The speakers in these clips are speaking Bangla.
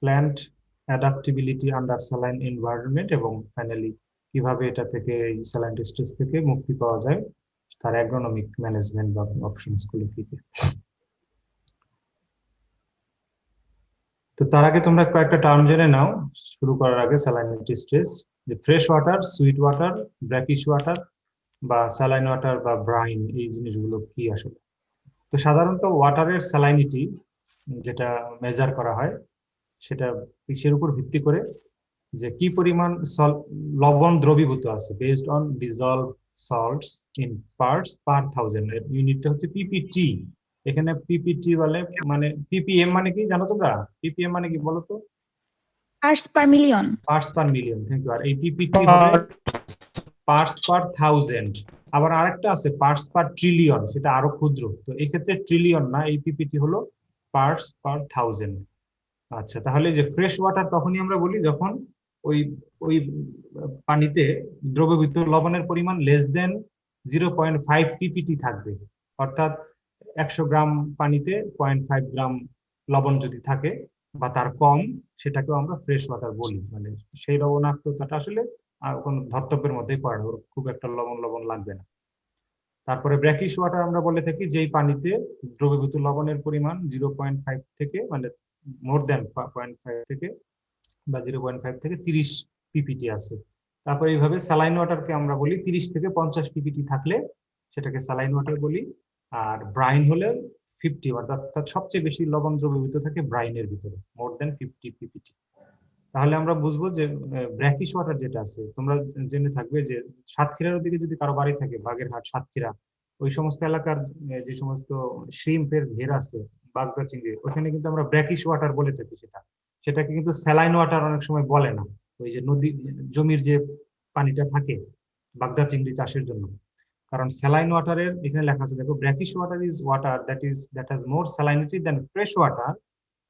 Plant adaptability under saline environment, এবং ফাইনালি কিভাবে এটা থেকে স্যালাইন স্ট্রেস থেকে মুক্তি পাওয়া যায়, তার অ্যাগ্রোনমিক ম্যানেজমেন্ট বা অপশনস গুলো কি কি। তো তার আগে তোমরা কয়েকটা টার্ম জেনে নাও শুরু করার আগে স্যালাইনিটি স্ট্রেস, যে fresh water, sweet water, brackish water বা স্যালাইন ওয়াটার বা ব্রাইন, এই জিনিসগুলো কি আসলে। তো সাধারণত ওয়াটারের স্যালাইনিটি যেটা মেজার করা হয় সেটা কিসের উপর ভিত্তি করে, যে কি পরিমাণ লবণ দ্রবীভূত আছে, based on dissolved salts in parts per thousand. ইউনিটটা হচ্ছে পিপিটি। এখানে পিপিটি বলে, মানে পিপিএম মানে কি জানো তোমরা? পিপিএম মানে কি বলো তো? Parts per million. Parts per million, thank you. আর এই পিপিটি হবে পার্টস পার থাউজেন্ড। আবার আরেকটা আছে পার্টস পার ট্রিলিয়ন, সেটা আরো ক্ষুদ্র। তো এই ক্ষেত্রে ট্রিলিয়ন না, এই পিপিটি হলো পার্টস পার থাউজেন্ড। আচ্ছা, তাহলে যে ফ্রেশ ওয়াটার তখনই আমরা বলি যখন ওই ওই পানিতে দ্রবীভূত লবণের পরিমাণ লেস দেন 0.5 পিপিটি থাকবে। অর্থাৎ 100 গ্রাম পানিতে 0.5 গ্রাম লবণ যদি থাকে বা তার কম, সেটাকেও আমরা ফ্রেশ ওয়াটার বলি। মানে সেই লবণাক্ততাটা আসলে কোনো ধর্তব্যের মধ্যেই পড়ে না, ওর খুব একটা লবণ লবণ লাগবে না। তারপরে ব্র্যাকিশ ওয়াটার আমরা বলে থাকি যেই পানিতে দ্রবীভূত লবণের পরিমাণ 0.5 থেকে, মানে মোর দেন 0.5 থেকে বা 0.5 থেকে 30 পিপিটি আছে। তারপরে এইভাবে স্যালাইন ওয়াটারকে আমরা বলি 30 থেকে 50 পিপিটি থাকলে সেটাকে স্যালাইন ওয়াটার বলি। আর ব্রাইন হলে 50, অর্থাৎ সবচেয়ে বেশি লবণ দ্রবীভূত থাকে ব্রাইনের ভিতরে, মোর দেন 50 পিপিটি। তাহলে আমরা বুঝবো যে ব্র্যাকিশ ওয়াটার যেটা আছে, তোমরা জেনে থাকবে যে সাতক্ষীরার দিকে যদি কারো বাড়ি থাকে, বাগেরহাট, সাতক্ষীরা, ওই সমস্ত এলাকার যে সমস্ত শ্রিম্পের ঘের আছে, বাগদা চিংড়ি, ওখানে কিন্তু আমরা ব্র্যাকিশ ওয়াটার বলে থাকি। সেটাকে কিন্তু স্যালাইন ওয়াটার অনেক সময় বলে না। ওই যে নদী, জমির যে পানিটা থাকে বাগদা চিংড়ি চাষের জন্য। কারণ স্যালাইন ওয়াটারের এখানে লেখা আছে, দেখো, brackish water is water that has more salinity than fresh water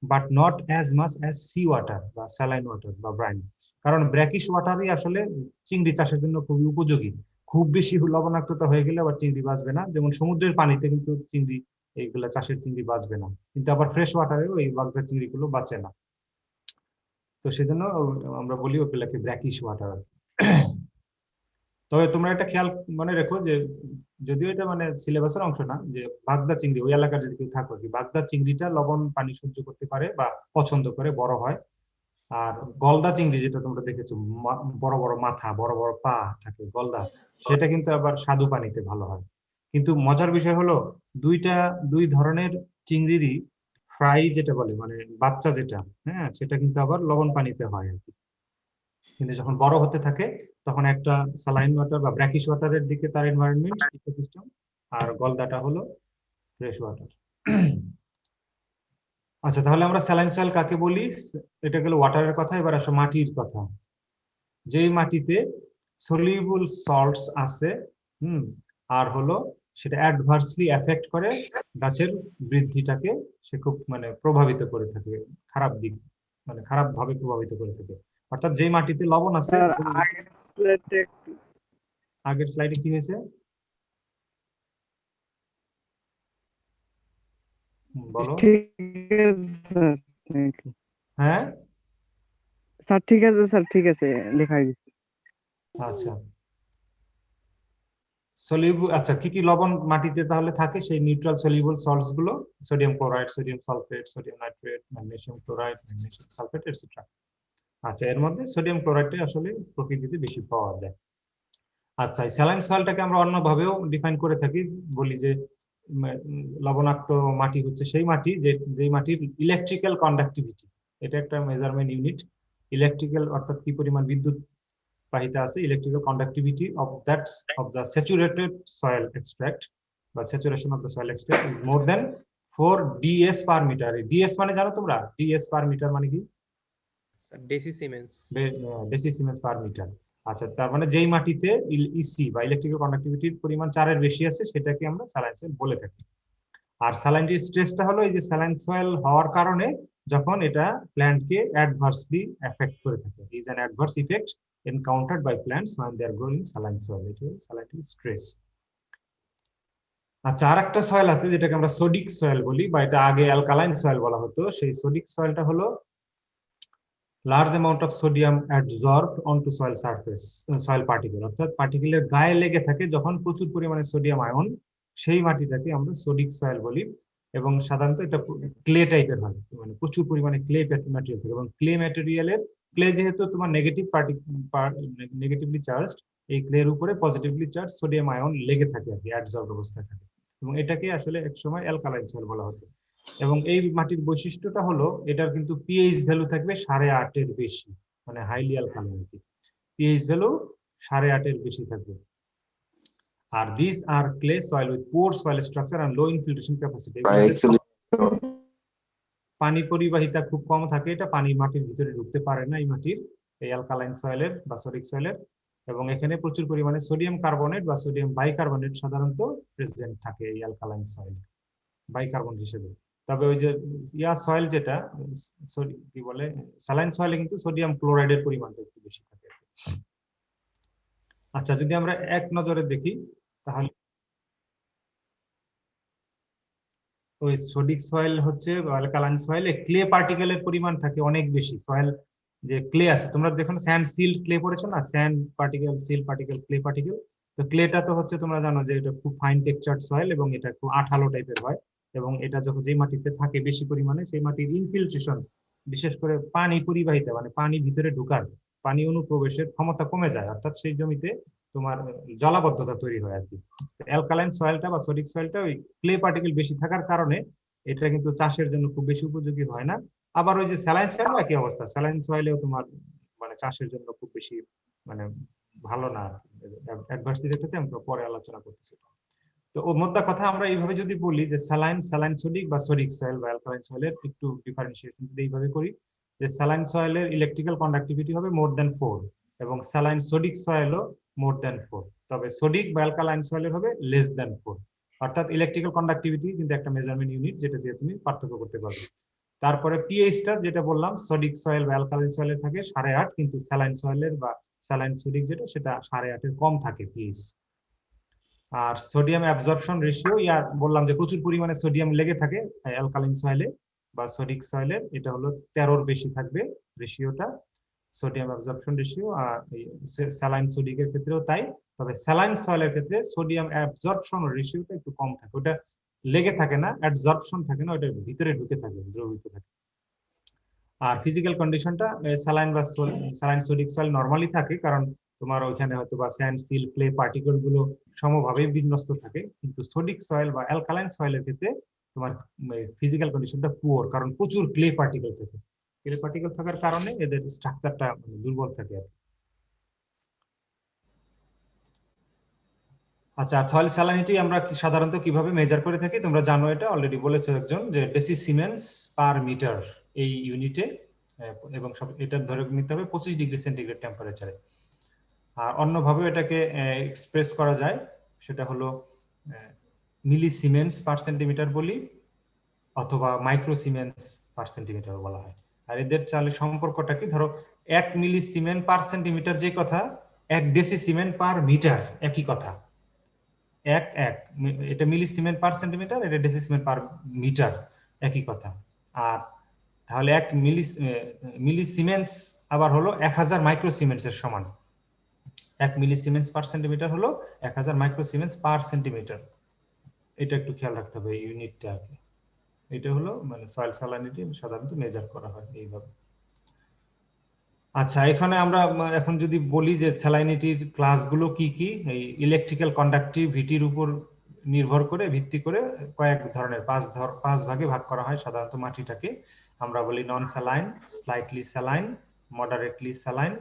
but not as much as sea water বা স্যালাইন ওয়াটার বা ব্রাইন। কারণ ব্র্যাকিশ ওয়াটারই আসলে চিংড়ি চাষের জন্য খুবই উপযোগী। খুব বেশি লবণাক্ততা হয়ে গেলে আবার চিংড়ি বাঁচবে না, যেমন সমুদ্রের পানিতে কিন্তু চিংড়ি, এইগুলা চাষের চিংড়ি বাঁচবে না, কিন্তু আবার ফ্রেশ ওয়াটারেও এই বাগদা চিংড়ি গুলো বাঁচে না। তো সেজন্য আমরা বলি ওগুলাকে ব্র্যাকিশ ওয়াটার। তবে তোমরা একটা খেয়াল মনে রেখো যে, যদিও এটা মানে সিলেবাসের অংশ না, যে বাগদা চিংড়ি ওই এলাকার যদি কেউ থাকো, কি বাগদা চিংড়িটা লবণ পানি সহ্য করতে পারে বা পছন্দ করে, বড় হয়। আর গলদা চিংড়ি যেটা তোমরা দেখেছো, বড় বড় মাথা, বড় বড় পা থাকে গলদা, সেটা কিন্তু আবার স্বাদু পানিতে ভালো হয়। কিন্তু মজার বিষয় হলো দুই ধরনের চিংড়িরই ফ্রাই যেটা বলে, মানে বাচ্চা যেটা, হ্যাঁ, সেটা কিন্তু আবার লবণ পানিতে হয় আর কি। কিন্তু যখন বড় হতে থাকে তখন একটা স্যালাইন ওয়াটার বা ব্র্যাকিশ ওয়াটারের দিকে তার এনভায়রনমেন্ট ইকোসিস্টেম, আর গলদাটা হলো ফ্রেশ ওয়াটার। আচ্ছা, তাহলে আমরা স্যালাইন সয়েল কাকে বলি? এটা গেল ওয়াটারের কথা। এবার আসো মাটির কথা। যেই মাটিতে সলিউবল সল্টস আছে, আর হলো সেটা অ্যাডভার্সলি এফেক্ট করে গাছের বৃদ্ধিটাকে, সে খুব মানে প্রভাবিত করে থাকে, খারাপ দিক, মানে খারাপ ভাবে প্রভাবিত করে থাকে। অর্থাৎ যেই মাটিতে লবণ আছে। আগের স্লাইডে কি হয়েছে বলো? হ্যাঁ স্যার ঠিক আছে, স্যার ঠিক আছে, লেখা হয়ে গেছে। আচ্ছা, সলিউবল, আচ্ছা, কি কি লবণ মাটিতে তাহলে থাকে? সেই নিউট্রাল সলিউবল সল্টস গুলো: sodium chloride, sodium sulphate, sodium nitrate, magnesium chloride, magnesium sulphate, etcetera. আচ্ছা, এর মধ্যে সোডিয়াম ক্লোরাইডটাই আসলে প্রকৃতিতে বেশি পাওয়া যায়। আচ্ছা, স্যালাইন সয়েলটাকে আমরা অন্যভাবেও ডিফাইন করে থাকি, বলি যে লবণাক্ত মাটি হচ্ছে সেই মাটি যেই মাটির ইলেকট্রিক্যাল কন্ডাক্টিভিটি, এটা একটা মেজারমেন্ট ইউনিট। ইলেকট্রিক্যাল অর্থাৎ কি পরিমাণ বিদ্যুৎ বাহিতা আছে, electrical conductivity of the saturated soil extract বা saturation of the soil extract is more than 4 DS per metre. DS মানে জানো তোমরা? ডিএস পার মিটার মানে কি? Deci siemens. Deci siemens per metre. আচ্ছা, তার মানে যেই মাটিতে ইসি বা ইলেকট্রিক্যাল কন্ডাক্টিভিটির পরিমাণ 4-এর বেশি আছে, সেটাকে আমরা স্যালাইন সয়েল বলে থাকি। আর স্যালাইনিটি স্ট্রেসটা হলো এই যে স্যালাইন সয়েল হওয়ার কারণে যখন এটা প্ল্যান্টকে অ্যাডভার্সলি এফেক্ট করে থাকে, is an adverse effect encountered by plants when they are growing in saline soil, এটা হলো স্যালাইনিটি স্ট্রেস। আচ্ছা, আরেকটা সয়েল আছে যেটাকে আমরা সোডিক সয়েল বলি, বা এটা আগে অ্যালকালাইন সয়েল বলা হতো। সেই সোডিক সয়েলটা হলো large amount of sodium absorbed অনটু soil surface, soil particle, অর্থাৎ পার্টিকেলের গায়ে লেগে থাকে যখন প্রচুর পরিমাণে সোডিয়াম আয়ন, সেই মাটিটাকে আমরা সোডিক সয়েল বলি। এবং সাধারণত এটা ক্লে টাইপের হয়, মানে প্রচুর পরিমাণে ক্লে ম্যাটেরিয়াল থাকে, এবং ক্লে ম্যাটেরিয়ালের, ক্লে যেহেতু তোমার নেগেটিভলি চার্জড, এই ক্লের উপরে পজিটিভলি চার্জ সোডিয়াম আয়ন লেগে থাকে আর কি, অ্যাবজর্বড অবস্থায় থাকে, এবং এটাকে আসলে একসময় অ্যালকালাইন সয়েল বলা হতো। এবং এই মাটির বৈশিষ্ট্যটা হলো এটার কিন্তু পিএইচ ভ্যালু থাকবে 8.5 এর বেশি, মানে হাইলি অ্যালকালাইন। পিএইচ ভ্যালু 8.5 এর বেশি থাকবে। আর this are clay soil with poor soil structure and low infiltration capacity. পানি পরিবাহিতা খুব কম থাকে, এটা পানি মাটির ভিতরে ঢুকতে পারে না এই মাটির, এই অ্যালকালাইন সয়েলের বা সলিড সয়েলের। এবং এখানে প্রচুর পরিমাণে সোডিয়াম কার্বনেট বা সোডিয়াম বাইকার্বনেট সাধারণত প্রেজেন্ট থাকে এই অ্যালকালাইন সয়েল, বাইকার্বনেট হিসেবে। তবে ওই যে সয়েল যেটা কি বলে স্যালাইন সয়েলে কিন্তু সোডিয়াম ক্লোরাইডের পরিমাণটা একটু বেশি থাকে। আচ্ছা, যদি আমরা এক নজরে দেখি তাহলে ওই সোডিক সয়েল হচ্ছে অ্যালকালাইন সয়েলে ক্লে পার্টিকেলের পরিমাণ থাকে অনেক বেশি। সয়েল যে ক্লে আছে, তোমরা দেখো স্যান্ড সিল্ড ক্লে পড়েছো না, sand particle, silt particle, clay particle. তো ক্লেটা তো হচ্ছে তোমরা জানো যে এটা খুব ফাইন টেক্সচার্ড সয়েল এবং এটা খুব আঠালো টাইপের হয়। এবং এটা যখন যে মাটিতে থাকে বেশি পরিমাণে, সেই মাটির ইনফিল্ট্রেশন, বিশেষ করে পানি পরিবাহিতা, মানে পানি ভিতরে ঢোকার, পানি অনুপ্রবেশের ক্ষমতা কমে যায়, অর্থাৎ সেই জমিতে তোমার জলাবদ্ধতা তৈরি হয় আর কি। অ্যালকালাইন সয়েলটা বা সোডিক সয়েলটা ওই ক্লে পার্টিকেল বেশি থাকার কারণে এটা কিন্তু চাষের জন্য খুব বেশি উপযোগী হয় না। আবার ওই যে স্যালাইন সয়েল একই অবস্থা, স্যালাইন সয়েলেও তোমার মানে চাষের জন্য খুব বেশি মানে ভালো না, অ্যাডভার্স ইফেক্ট আছে, আমরা পরে আলোচনা করতেছি। তো ও মোদ্দা কথা আমরা এইভাবে যদি বলি যে স্যালাইন সোডিক বা সোডিক সয়েল বা অ্যালকালাইন সয়েলের একটু ডিফারেন্সিয়েশন যদি এইভাবে করি, যে স্যালাইন সয়েলের ইলেকট্রিক্যাল কন্ডাক্টিভিটি হবে মোর দ্যান 4 এবং স্যালাইন সোডিক সয়েলও মোর দ্যান 4। তবে সোডিক বা অ্যালকালাইন সয়েলের হবে লেস দ্যান 4। অর্থাৎ ইলেকট্রিক্যাল কন্ডাক্টিভিটি কিন্তু একটা মেজারমেন্ট ইউনিট, যেটা দিয়ে তুমি পার্থক্য করতে পারবে। তারপরে পিএইচটা যেটা বললাম, সোডিক সয়েল বা অ্যালকালাইন সয়েলের থাকে 8.5, কিন্তু স্যালাইন সয়েলের বা স্যালাইন সোডিক যেটা, সেটা 8.5 এর কম থাকে পিএইচ। আর সোডিয়াম অ্যাবজর্পশন রেশিও, বললাম যে প্রচুর পরিমাণে সোডিয়াম লেগে থাকে অ্যালকালাইন সয়েলে বা সোডিক সয়েলে, এটা হলো 13 বেশি থাকবে রেশিওটা, সোডিয়াম অ্যাবজর্পশন রেশিও। আর স্যালাইন সোডিকের ক্ষেত্রেও তাই, তবে স্যালাইন সয়েলের ক্ষেত্রে সোডিয়াম অ্যাবজর্পশন রেশিওটা একটু কম থাকে, ওটা লেগে থাকে না, অ্যাবজর্পশন থাকে না, ওটা ভিতরে ঢুকে থাকে, দ্রবীভূত থাকে। আর ফিজিক্যাল কন্ডিশনটা স্যালাইন বা স্যালাইন সোডিক সয়েল নরমালি থাকে, কারণ তোমার ওইখানে হয়তো বা স্যান্ড, সিল, ক্লে পার্টিকেল গুলো সমভাবে বিন্যস্ত থাকে। কিন্তু সোডিক সয়েল বা অ্যালকালাইন সয়েলের ক্ষেত্রে তোমার ফিজিক্যাল কন্ডিশনটা পুয়ার, কারণ প্রচুর ক্লে পার্টিকেল থাকে। ক্লে পার্টিকেল থাকার কারণে এদের স্ট্রাকচারটা দুর্বল থাকে আর কি। আচ্ছা, সয়েল স্যালাইনিটি আমরা সাধারণত কিভাবে মেজার করে থাকি তোমরা জানো, এটা অলরেডি বলেছে একজন, যে ডেসিসিমেন্স পার মিটার এই ইউনিটে, এবং সব এটা ধরে নিতে হবে 25 ডিগ্রি সেন্টিগ্রেড টেম্পারেচারে। আর অন্যভাবে এটাকে এক্সপ্রেস করা যায়, সেটা হলো মিলি সিমেন্স পার সেন্টিমিটার বলি, অথবা মাইক্রো সিমেন্স পার সেন্টিমিটার বলা হয়। আর এদের চালে সম্পর্কটা কি, ধরো 1 মিলি সিমেন্ট পার সেন্টিমিটার যে কথা, 1 ডেসি সিমেন্ট পার মিটার একই কথা। এটা মিলি সিমেন্ট পার সেন্টিমিটার, এটা ডেসি সিমেন্ট পার মিটার একই কথা। আর তাহলে 1 মিলি সিমেন্স আবার হলো 1000 মাইক্রো সিমেন্স এর সমান। 1 মিলি সিমেন্স পার সেন্টিমিটার হলো 1000 মাইক্রো সিমেন্স পার সেন্টিমিটার। এটা একটু খেয়াল রাখতে হবে ইউনিটটা আর কি। এটা হলো মানে সয়েল স্যালাইনিটি সাধারণত মেজার করা হয় এইভাবে। আচ্ছা, এখানে আমরা এখন যদি বলি যে স্যালাইনিটির ক্লাসগুলো কি কি, এই ইলেকট্রিক্যাল কন্ডাক্টিভিটির উপর ভিত্তি করে কয়েক ধরনের 5 ভাগে ভাগ করা হয় সাধারণত মাটিটাকে। আমরা বলি non saline, slightly saline, moderately saline.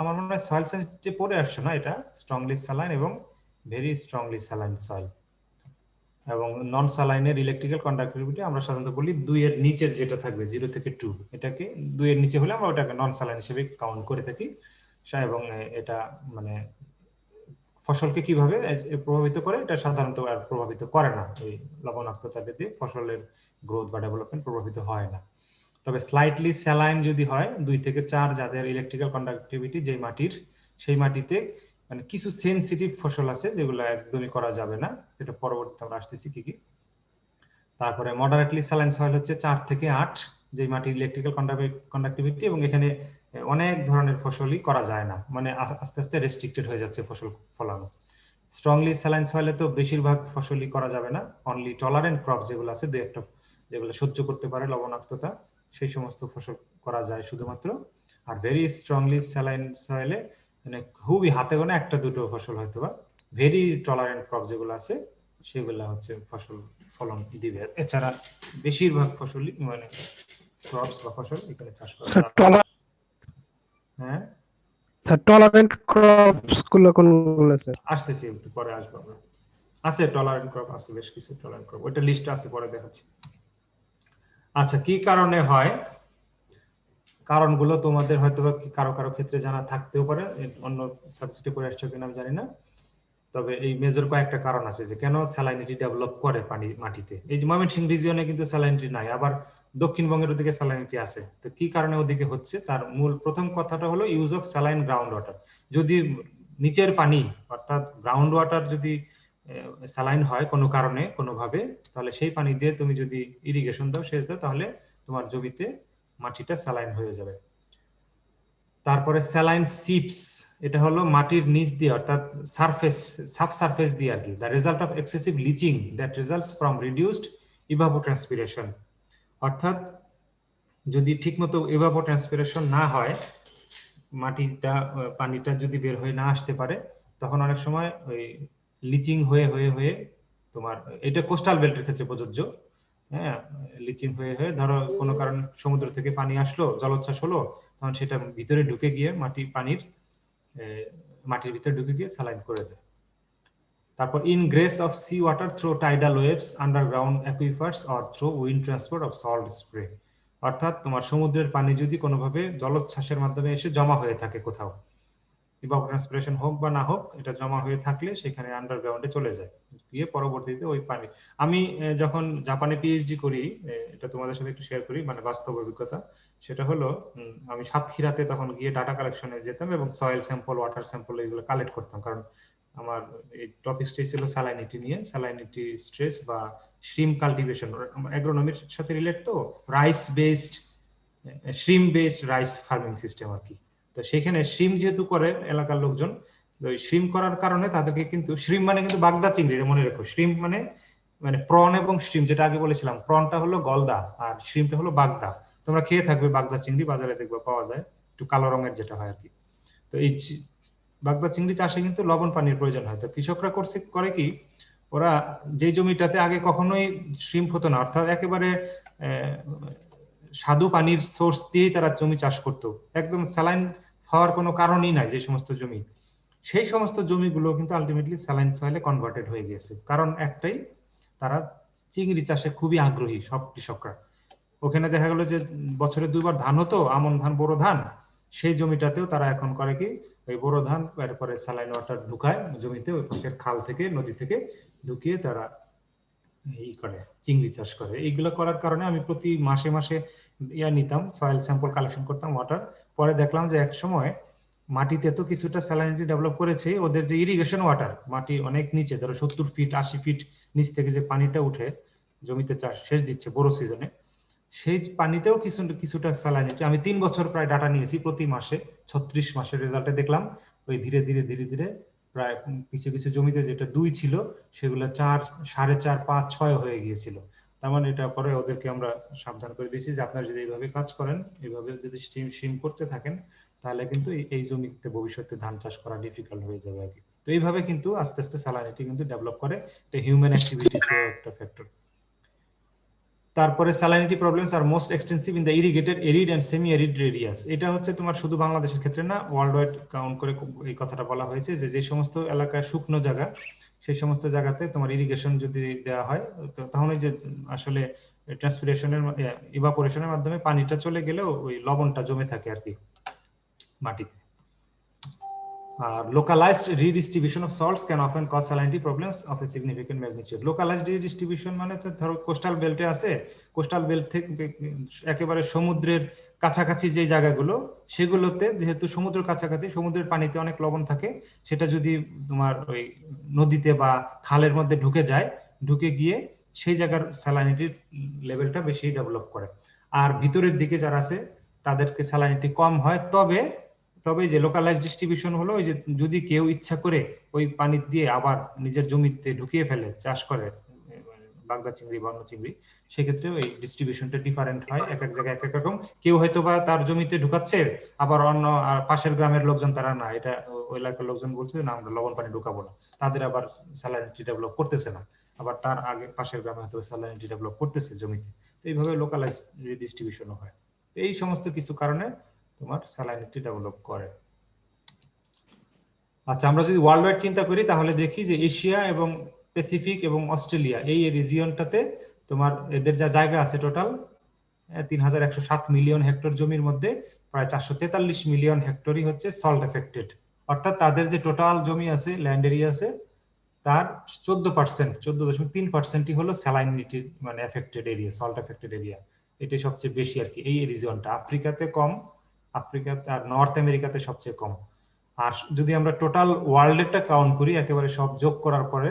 আমার মনে হয় সয়েল সায়েন্সে পড়ে আসছে না এটা, স্ট্রংলি স্যালাইন এবং ভেরি স্ট্রংলি স্যালাইন সয়েল। এবং নন স্যালাইনের ইলেকট্রিক্যাল কন্ডাক্টিভিটি আমরা সাধারণত বলি 2 এর নিচে যেটা থাকবে, 0 থেকে 2, এটাকে 2 এর নিচে হলে আমরা ওটাকে নন স্যালাইন হিসেবে কাউন্ট করে থাকি। এবং এটা মানে ফসলকে কিভাবে প্রভাবিত করে, এটা সাধারণত আর প্রভাবিত করে না, এই লবণাক্ততা দিয়ে ফসলের গ্রোথ বা ডেভেলপমেন্ট প্রভাবিত হয় না। তবে স্লাইটলি স্যালাইন যদি হয় 2 থেকে 4, যাদের ইলেকট্রিক্যাল কন্ডাক্টিভিটি যে মাটির, সেই মাটিতে মানে কিছু সেনসিটিভ ফসল আছে যেগুলো একদমই করা যাবে না, এটা পরবর্তীতে আমরা আসতেছি কি কি। তারপরে মডারেটলি স্যালাইন সয়েল হচ্ছে 4 থেকে 8, যে মাটির ইলেকট্রিক্যাল কন্ডাক্টিভিটি, এবং এখানে অনেক ধরনের ফসলই করা যায় না, মানে আস্তে আস্তে রেস্ট্রিক্টেড হয়ে যাচ্ছে ফসল ফলানো। স্ট্রংলি স্যালাইন সয়েলে তো বেশিরভাগ ফসলই করা যাবে না, অনলি টলারেন্ট ক্রপ যেগুলো আছে, দুই একটা যেগুলো সহ্য করতে পারে লবণাক্ততা, সেই সমস্ত ফসল করা যায় শুধুমাত্র। আর ভেরি স্ট্রংলি স্যালাইন সয়েলে মানে খুবই হাতে গোনা একটা দুটো ফসল হয়তো বা, ভেরি টলারেন্ট ক্রপ যেগুলো আছে সেগুলো হচ্ছে ফসল ফলন দিবে। এছাড়া বেশিরভাগ ফসলই মানে ক্রপস বা ফসল এখানে চাষ করা যায়। হ্যাঁ টলারেন্ট ক্রপস গুলো কোনগুলো স্যার? আসতেছি, একটু পরে আসবো আমরা। আছে টলারেন্ট ক্রপ আছে, বেশ কিছু টলারেন্ট ক্রপ, ওইটা লিস্ট আছে, পরে দেখাচ্ছি। আচ্ছা, কি কারণে হয়, কারণগুলো তোমাদের হয়তো বা কারো কারো ক্ষেত্রে জানা থাকতেও পারে, অন্য সাবজেক্টে পড়ে আসছো কিনা আমি জানি না, তবে এই মেজর কয়েকটা কারণ আছে যে কেন স্যালাইনিটি ডেভেলপ করে পানি মাটিতে। এই যে ময়মনসিংহ রিজিয়নে কিন্তু স্যালাইনিটি নাই, আবার দক্ষিণবঙ্গের ওদিকে স্যালাইনিটি আছে। তো কি কারণে ওদিকে হচ্ছে, তার মূল প্রথম কথাটা হলো use of saline ground water. যদি নিচের পানি অর্থাৎ গ্রাউন্ড ওয়াটার যদি স্যালাইন হয় কোনো কারণে কোনোভাবে, তাহলে সেই পানি দিয়ে তুমি যদি ইরিগেশন দাও, সেচ দাও, তাহলে তোমার জমিতে মাটিটা স্যালাইন হয়ে যাবে। তারপরে স্যালাইন সিপস, এটা হলো মাটির নিচ দিয়ে অর্থাৎ সারফেস সাবসারফেস দিয়ে আর কি, the result of excessive leaching that results from reduced evapotranspiration. অর্থাৎ যদি ঠিকমতো ইভাপোট্রান্সপিরেশন না হয়, মাটিটা পানিটা যদি বের হয়ে না আসতে পারে, তখন অনেক সময় ওই লিচিং হয়ে হয়ে হয়ে তোমার, এটা কোস্টাল বেল্টের ক্ষেত্রে প্রযোজ্য। হ্যাঁ, লিচিং হয়ে হয়ে ধরো কোনো কারণ সমুদ্র থেকে পানি আসলো, জলোচ্ছ্বাস হলো, তখন সেটা ভিতরে ঢুকে গিয়ে মাটির ভিতরে ঢুকে গিয়ে স্যালাইন করে দেয়। তারপর ingress of sea water through tidal waves underground aquifers or through wind transport of salt spray. অর্থাৎ তোমার সমুদ্রের পানি যদি কোনোভাবে জলোচ্ছ্বাসের মাধ্যমে এসে জমা হয়ে থাকে কোথাও, ইভাপোট্রান্সপিরেশন হোক বা না হোক, এটা জমা হয়ে থাকলে সেখানে আন্ডারগ্রাউন্ডে চলে যায়, গিয়ে পরবর্তীতে ওই পানি। আমি যখন জাপানে পিএইচডি করি, এটা তোমাদের সাথে একটু শেয়ার করি, মানে বাস্তব অভিজ্ঞতা, সেটা হলো আমি সাতক্ষীরাতে তখন গিয়ে ডাটা কালেকশনে যেতাম এবং সয়েল স্যাম্পল, ওয়াটার স্যাম্পল এগুলো কালেক্ট করতাম, কারণ আমার এই টপিকটাই ছিল স্যালাইনিটি নিয়ে, স্যালাইনিটি স্ট্রেস বা শ্রিম কাল্টিভেশন, অ্যাগ্রোনমির সাথে রিলেট, তো rice based shrimp based rice farming system আর কি। তো সেখানে শ্রিম যেহেতু করে এলাকার লোকজন, ওই শ্রিম করার কারণে তাদেরকে কিন্তু, শ্রিম মানে কিন্তু বাগদা চিংড়ি, মনে রেখো, শ্রিম মানে মানে প্রন এবং শ্রিম, যেটা আগে বলেছিলাম, প্রনটা হলো গলদা আর শ্রিমটা হলো বাগদা। তোমরা খেয়ে থাকবে বাগদা চিংড়ি, বাজারে দেখবে পাওয়া যায়, একটু কালো রঙের যেটা হয় আর কি। তো এই বাগদা চিংড়ি চাষে কিন্তু লবণ পানির প্রয়োজন হয়। তো কৃষকরা করে কি, ওরা যে জমিটাতে আগে কখনোই শ্রিম্প হতো না, অর্থাৎ একেবারে স্বাদু পানির সোর্স দিয়েই তারা জমি চাষ করতো, একদম স্যালাইন হওয়ার কোনো কারণই নাই যে সমস্ত জমি, সেই সমস্ত জমিগুলো কিন্তু আলটিমেটলি স্যালাইন সয়েলে কনভার্টেড হয়ে গেছে। কারণ একটাই, তারা চিংড়ি চাষে খুবই আগ্রহী সব কৃষকরা। ওখানে দেখা গেল যে বছরে দুইবার ধান হতো, আমন ধান, বোরো ধান, সেই জমিটাতেও তারা এখন করে কি, ওই বোরো ধান এরপরে স্যালাইন ওয়াটার ঢুকায় জমিতে, ওই পাশের খাল থেকে, নদী থেকে ঢুকিয়ে তারা এই করে চিংড়ি চাষ করে। এইগুলো করার কারণে আমি প্রতি মাসে মাসে নিতাম, সয়েল স্যাম্পল কালেকশন করতাম, ওয়াটার। পরে দেখলাম যে এক সময় মাটিতে তো কিছুটা স্যালাইনিটি ডেভেলপ করেছে, ওদের যে ইরিগেশন ওয়াটার, মাটি অনেক নিচে, ধরো 70 ফিট 80 ফিট নিচ থেকে যে পানিটা উঠে জমিতে চাষ সেচ দিচ্ছে বড় সিজনে, সেই পানিতেও কিছুটা স্যালাইনিটি, আমি 3 বছর প্রায় ডাটা নিয়েছি, প্রতি মাসে 36 মাসের রেজাল্টে দেখলাম ওই ধীরে ধীরে ধীরে ধীরে প্রায় কিছু কিছু জমিতে যেটা 2 ছিল সেগুলো 4, 4.5, 5, 6 হয়ে গিয়েছিল। তার মানে এটা পরে ওদেরকে আমরা সাবধান করে দিয়েছি যে আপনারা যদি এইভাবে কাজ করেন, এইভাবে যদি স্ট্রিম করতে থাকেন, তাহলে কিন্তু এই জমিতে ভবিষ্যতে ধান চাষ করা ডিফিকাল্ট হয়ে যাবে আর কি। তো এইভাবে কিন্তু আস্তে আস্তে স্যালাইনিটি কিন্তু ডেভেলপ করে, এটা হিউম্যান অ্যাক্টিভিটিসের একটা ফ্যাক্টর। তারপরে স্যালাইনিটি প্রবলেমস আর most extensive in the irrigated arid and semi arid areas. এটা হচ্ছে তোমার শুধু বাংলাদেশের ক্ষেত্রে না, ওয়ার্ল্ড ওয়াইড কাউন্ট করে এই কথাটা বলা হয়েছে যে যে সমস্ত এলাকায় শুকনো জায়গা, সেই সমস্ত জায়গাতে তোমার ইরিগেশন যদি দেওয়া হয়, তখন ওই যে আসলে ট্রান্সপিরেশনের ইভাপোরেশনের মাধ্যমে পানিটা চলে গেলেও ওই লবণটা জমে থাকে আর কি মাটিতে। Localized redistribution of salts can often cause salinity problems of a significant magnitude. Localized redistribution মানে তো ধরো কোস্টাল বেল্টে আছে, কোস্টাল বেল্ট থেকে একেবারে সমুদ্রের কাছাকাছি যে জায়গাগুলো, সেগুলোতে যেহেতু সমুদ্রের কাছাকাছি, সমুদ্রের পানিতে অনেক লবণ থাকে, সেটা যদি তোমার ওই নদীতে বা খালের মধ্যে ঢুকে যায়, ঢুকে গিয়ে সেই জায়গার স্যালাইনিটির লেভেলটা বেশি ডেভেলপ করে। আর ভিতরের দিকে যারা আছে তাদেরকে স্যালাইনিটি কম হয়। তবে তবে যে লোকালাইজ ডিস্ট্রিবিউশন হলো ওই যে যদি কেউ ইচ্ছা করে ওই পানি দিয়ে আবার নিজের জমিতে ঢুকিয়ে ফেলে, চাষ করে বাগদা চিংড়ি বা অন্য চিংড়ি, সেক্ষেত্রে ওই ডিস্ট্রিবিউশনটা ডিফারেন্ট হয়, এক এক জায়গায় এক এক রকম। কেউ হয়তো বা তার জমিতে ঢুকাচ্ছে, আবার অন্য পাশের গ্রামের লোকজন তারা না, এটা ওই এলাকার লোকজন বলছে না আমরা লবণ পানি ঢুকাবো না, তাদের আবার স্যালাইনিটি ডেভেলপ করতেছে না, আবার তার আগে পাশের গ্রামে হয়তো স্যালাইনিটি ডেভেলপ করতেছে জমিতে। তো এইভাবে লোকালাইজ ডিস্ট্রিবিউশন হয়। এই সমস্ত কিছু কারণে তোমার স্যালাইনিটি ডেভেলপ করে। আচ্ছা, আমরা যদি ওয়ার্ল্ড ওয়াইড চিন্তা করি তাহলে দেখি যে এশিয়া এবং প্যাসিফিক এবং অস্ট্রেলিয়া এই রিজিয়নটাতে তোমার এদের যা জায়গা আছে টোটাল 3107 মিলিয়ন হেক্টর জমির মধ্যে প্রায় 443 মিলিয়ন হেক্টরই হচ্ছে সল্ট এফেক্টেড। অর্থাৎ তাদের যে টোটাল জমি আছে, ল্যান্ড এরিয়া আছে, তার 14%, 14.3%ই হলো স্যালাইনিটি মানে affected area, salt affected area. এটাই সবচেয়ে বেশি আর কি এই রিজিয়নটা। আফ্রিকাতে কম, আফ্রিকাতে আর নর্থ আমেরিকাতে সবচেয়ে কম। আর যদি আমরা টোটাল ওয়ার্ল্ডেরটা কাউন্ট করি একেবারে সব যোগ করার পরে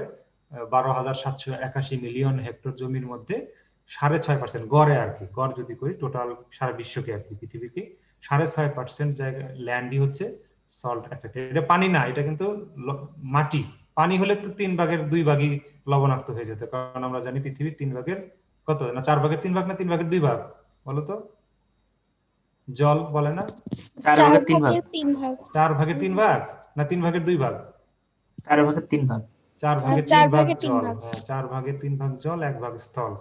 12,781 মিলিয়ন হেক্টর জমির মধ্যে 6.5% গড়ে আর কি, গড় যদি করি টোটাল সারা বিশ্বকে আর কি, পৃথিবীকে 6.5% জায়গা ল্যান্ডই হচ্ছে সল্ট এফেক্টেড। এটা পানি না, এটা কিন্তু মাটি। পানি হলে তো 3/2 লবণাক্ত হয়ে যেত, কারণ আমরা জানি পৃথিবীর 3/4 কত না 4/3 ভাগ না 3/2 ভাগ বলো তো? জল বলে না 4/3 ভাগ। 4/3 ভাগ না 3/2 ভাগ? 4/3 ভাগ। 4/3 ভাগ 4/3 জল। ভাগ। হ্যাঁ, 4/3 ভাগ জল, 1 ভাগ স্থল।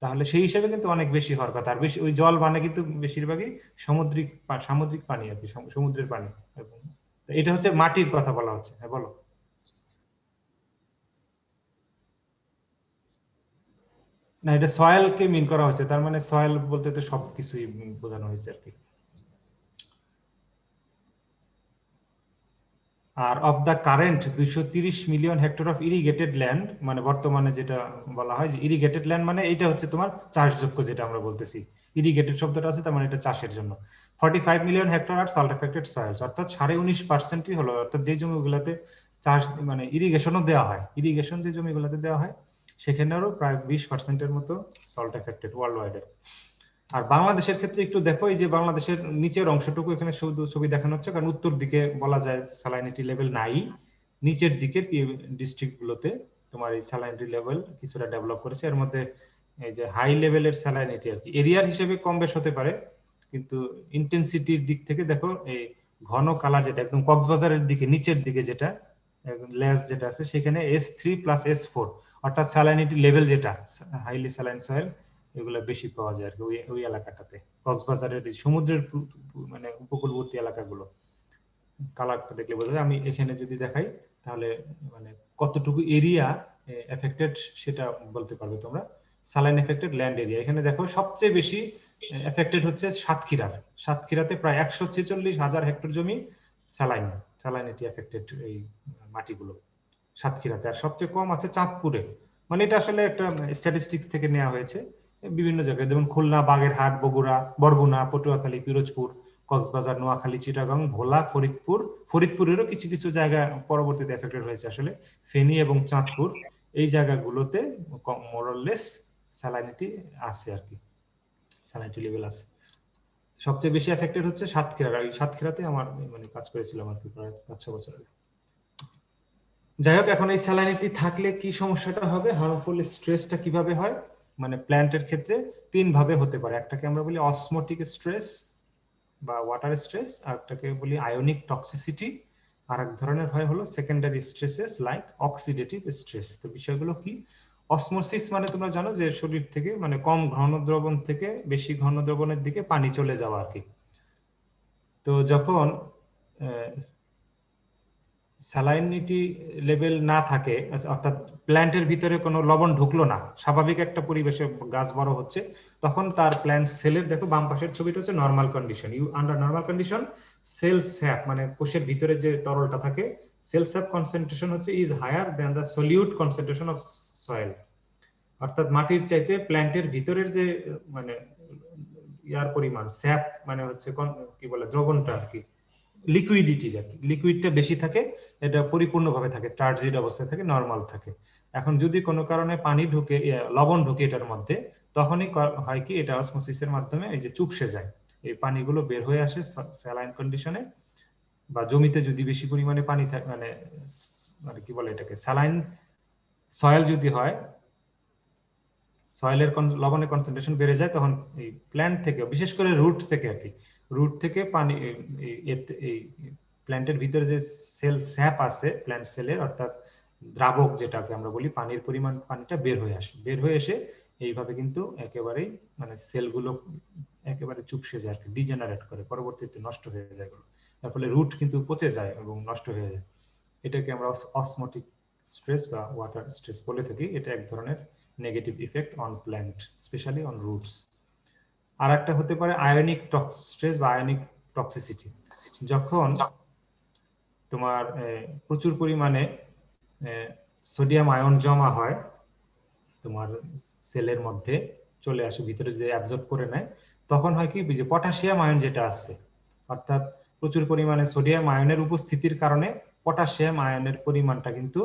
তাহলে সেই হিসেবে কিন্তু অনেক বেশি হওয়ার কথা। আর বেশি ওই জল মানে কিন্তু বেশিরভাগই সামুদ্রিক পানি আর কি, সমুদ্রের পানি। এটা হচ্ছে মাটির কথা বলা হচ্ছে। হ্যাঁ বলো। না, এটা সয়েল কে মিন করা হয়েছে, তার মানে সয়েল বলতে তো সবকিছুই বোঝানো হয়েছে আর কি। আর of the current 230 million hectare of irrigated land, মানে বর্তমানে যেটা বলা হয় যে ইরিগেটেড ল্যান্ড মানে এটা হচ্ছে তোমার চাষযোগ্য, যেটা আমরা বলতেছি ইরিগেটেড শব্দটা আছে তার মানে এটা চাষের জন্য। 45 মিলিয়ন হেক্টর আর সল্ট এফেক্টেড সয়েলস, অর্থাৎ 19.5%ই হলো। অর্থাৎ যে জমিগুলোতে চাষ মানে ইরিগেশনও দেওয়া হয়, ইরিগেশন যে জমিগুলোতে দেওয়া হয় সেখানেও প্রায় 20%-এর মতো সল্ট এফেক্টেড ওয়ার্ল্ড ওয়াইডে। আর বাংলাদেশের ক্ষেত্রে একটু দেখো, এই যে বাংলাদেশের নিচের অংশটুকু এখানে শুধু ছবি দেখানো হচ্ছে, কারণ উত্তর দিকে বলা যায় স্যালাইনিটি লেভেল নাই, নিচের দিকে ডিস্ট্রিক্ট গুলোতে তোমার এই স্যালাইনিটি লেভেল কিছুটা ডেভেলপ করেছে। এর মধ্যে এই যে হাই লেভেলের স্যালাইনিটি আর কি এরিয়ার হিসেবে কম বেশ হতে পারে, কিন্তু ইন্টেন্সিটির দিক থেকে দেখো এই ঘন কালার যেটা একদম কক্সবাজারের দিকে নিচের দিকে যেটা লেস যেটা আছে সেখানে S3+S4, অর্থাৎ স্যালাইনিটি লেভেল যেটা হাইলি স্যালাইন সয়েল এগুলো বেশি পাওয়া যায় আর কি ওই এলাকাটাতে, কক্সবাজারের সমুদ্রের মানে উপকূলবর্তী এলাকাগুলো। কালারটা দেখলে বোঝা যায়। আমি এখানে যদি দেখাই তাহলে মানে কতটুকু এরিয়া এফেক্টেড সেটা বলতে পারবে তোমরা। স্যালাইন এফেক্টেড ল্যান্ড এরিয়া এখানে দেখো সবচেয়ে বেশি এফেক্টেড হচ্ছে সাতক্ষীরাতে প্রায় 146,000 হেক্টর জমি স্যালাইনিটি এফেক্টেড এই মাটিগুলো সাতক্ষীরাতে। আর সবচেয়ে কম আছে চাঁদপুরে। মানে এটা আসলে একটা স্ট্যাটিস্টিক্স থেকে নেওয়া হয়েছে বিভিন্ন জায়গায়, যেমন খুলনা, বাগেরহাট, বরগুনা, পটুয়াখালী, পিরোজপুর, কক্সবাজার, নোয়াখালী, চিটাগাং, ভোলা, ফরিদপুরেরও কিছু কিছু জায়গা পরবর্তীতে এফেক্টেড হয়েছে আসলে, ফেনী এবং চাঁদপুর, এই জায়গাগুলোতে মোরলেস স্যালাইনিটি আছে আর কি, স্যালাইনিটি লেভেল আছে। সবচেয়ে বেশি এফেক্টেড হচ্ছে সাতক্ষীরা। এই সাতক্ষীরাতে আমার মানে কাজ করেছিলাম আর কি প্রায় 5-6 বছর আগে। যাই হোক, এখন এই স্যালাইনিটি থাকলে কি সমস্যাটা হবে, হার্মফুল স্ট্রেসটা কিভাবে হয়, মানে প্ল্যান্টের ক্ষেত্রে 3 ভাবে হতে পারে। একটাকে আমরা বলি অসমোটিক স্ট্রেস বা ওয়াটার স্ট্রেস, আর একটাকে বলি আয়োনিক টক্সিসিটি, আর এক ধরনের হয় হলো secondary stresses like oxidative stress. তো বিষয়গুলো কি? অসমোসিস মানে তোমরা জানো যে শরীর থেকে মানে কম ঘন দ্রবণ থেকে বেশি ঘন দ্রবণের দিকে পানি চলে যাওয়া আর কি। তো যখন স্যালাইনিটি লেভেল না থাকে, অর্থাৎ প্ল্যান্টের ভিতরে কোনো লবণ ঢুকলো না, স্বাভাবিক একটা পরিবেশে গাছ বড় হচ্ছে, তখন তার প্ল্যান্ট সেলের, দেখো বাম পাশের ছবিটা হচ্ছে normal condition. Under normal condition cell sap মানে কোষের ভিতরে যে তরলটা থাকে, সেল স্যাপ কনসেন্ট্রেশন হচ্ছে is higher than the solute concentration of soil. অর্থাৎ মাটির চাইতে প্ল্যান্টের ভিতরের যে মানে ইয়ার পরিমাণ, স্যাপ মানে হচ্ছে কি বলে দ্রবণটা আর কি, লিকুইডটা বেশি থাকে, এটা পরিপূর্ণভাবে থাকে, টার্জিড অবস্থায় থাকে, নরমাল থাকে। এখন যদি কোনো কারণে পানি ঢুকে, লবণ ঢুকে এটার মধ্যে, তখনই হয় কি এটা অসমোসিসের মাধ্যমে এই যে চুপসে যায়, এই পানিগুলো বের হয়ে আসে স্যালাইন কন্ডিশনে, বা জমিতে যদি বেশি পরিমাণে পানি থাকে মানে মানে কি বলে এটাকে স্যালাইন সয়েল যদি হয়, সয়েলের লবণের কনসেন্ট্রেশন বেড়ে যায়, তখন এই প্ল্যান্ট থেকে বিশেষ করে রুট থেকে আর কি, রুট থেকে পানি এই প্ল্যান্টের ভিতরে যে সেল স্যাপ আছে প্ল্যান্ট সেলের, অর্থাৎ দ্রাবক যেটাকে আমরা বলি, পানির পরিমাণ পানিটা বের হয়ে আসে, বের হয়ে এসে এইভাবে কিন্তু একেবারেই মানে সেলগুলো একেবারে চুপসে যায় আর কি, ডিজেনারেট করে, পরবর্তীতে নষ্ট হয়ে যায়, তার ফলে রুট কিন্তু পচে যায় এবং নষ্ট হয়ে যায়। এটাকে আমরা অসমোটিক স্ট্রেস বা ওয়াটার স্ট্রেস বলে থাকি। এটা এক ধরনের negative effect on plant, specially on roots. আর একটা হতে পারে আয়নিক স্ট্রেস বা আয়নিক টক্সিসিটি। যখন তোমার প্রচুর পরিমাণে সোডিয়াম আয়ন জমা হয় তোমার সেলের মধ্যে, চলে আসে ভিতরে, যদি অ্যাবজর্ব করে নেয়, তখন হয় কি যে পটাশিয়াম আয়ন যেটা আছে, অর্থাৎ প্রচুর পরিমাণে সোডিয়াম আয়নের উপস্থিতির কারণে পটাশিয়াম আয়নের পরিমাণটা কিন্তু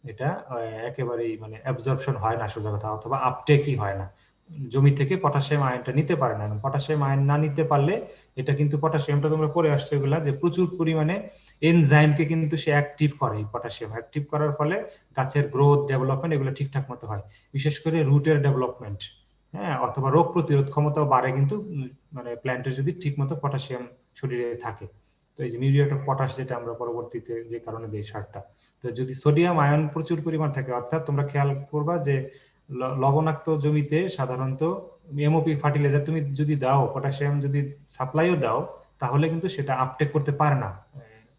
এটা একেবারেই মানে অ্যাবজর্পশন হয় না সোজা কথা, অথবা আপটেকই হয় না, জমি থেকে পটাশিয়াম আয়নটা নিতে পারে না। পটাশিয়াম আয়ন না নিতে পারলে এটা কিন্তু, পটাশিয়ামটা তোমরা পড়ে আসছো এগুলা, যে প্রচুর পরিমাণে এনজাইমকে কিন্তু সে অ্যাক্টিভ করে, পটাশিয়াম অ্যাক্টিভ করার ফলে গাছের গ্রোথ ডেভেলপমেন্ট এগুলো ঠিকঠাক মতো হয়, বিশেষ করে রুটের ডেভেলপমেন্ট, হ্যাঁ, অথবা রোগ প্রতিরোধ ক্ষমতাও বাড়ে কিন্তু মানে প্ল্যান্টের যদি ঠিক মতো পটাশিয়াম শরীরে থাকে। তো এই যে মিউরিয়েট অফ পটাশ যেটা আমরা পরবর্তীতে যে কারণে দেই সারটা, তো যদি সোডিয়াম আয়ন প্রচুর পরিমাণ থাকে, অর্থাৎ তোমরা খেয়াল করবা যে লবণাক্ত জমিতে সাধারণত এমওপি ফার্টিলাইজার তুমি যদি দাও, পটাশিয়াম যদি সাপ্লাইও দাও, তাহলে কিন্তু সেটা আপটেক করতে পারে না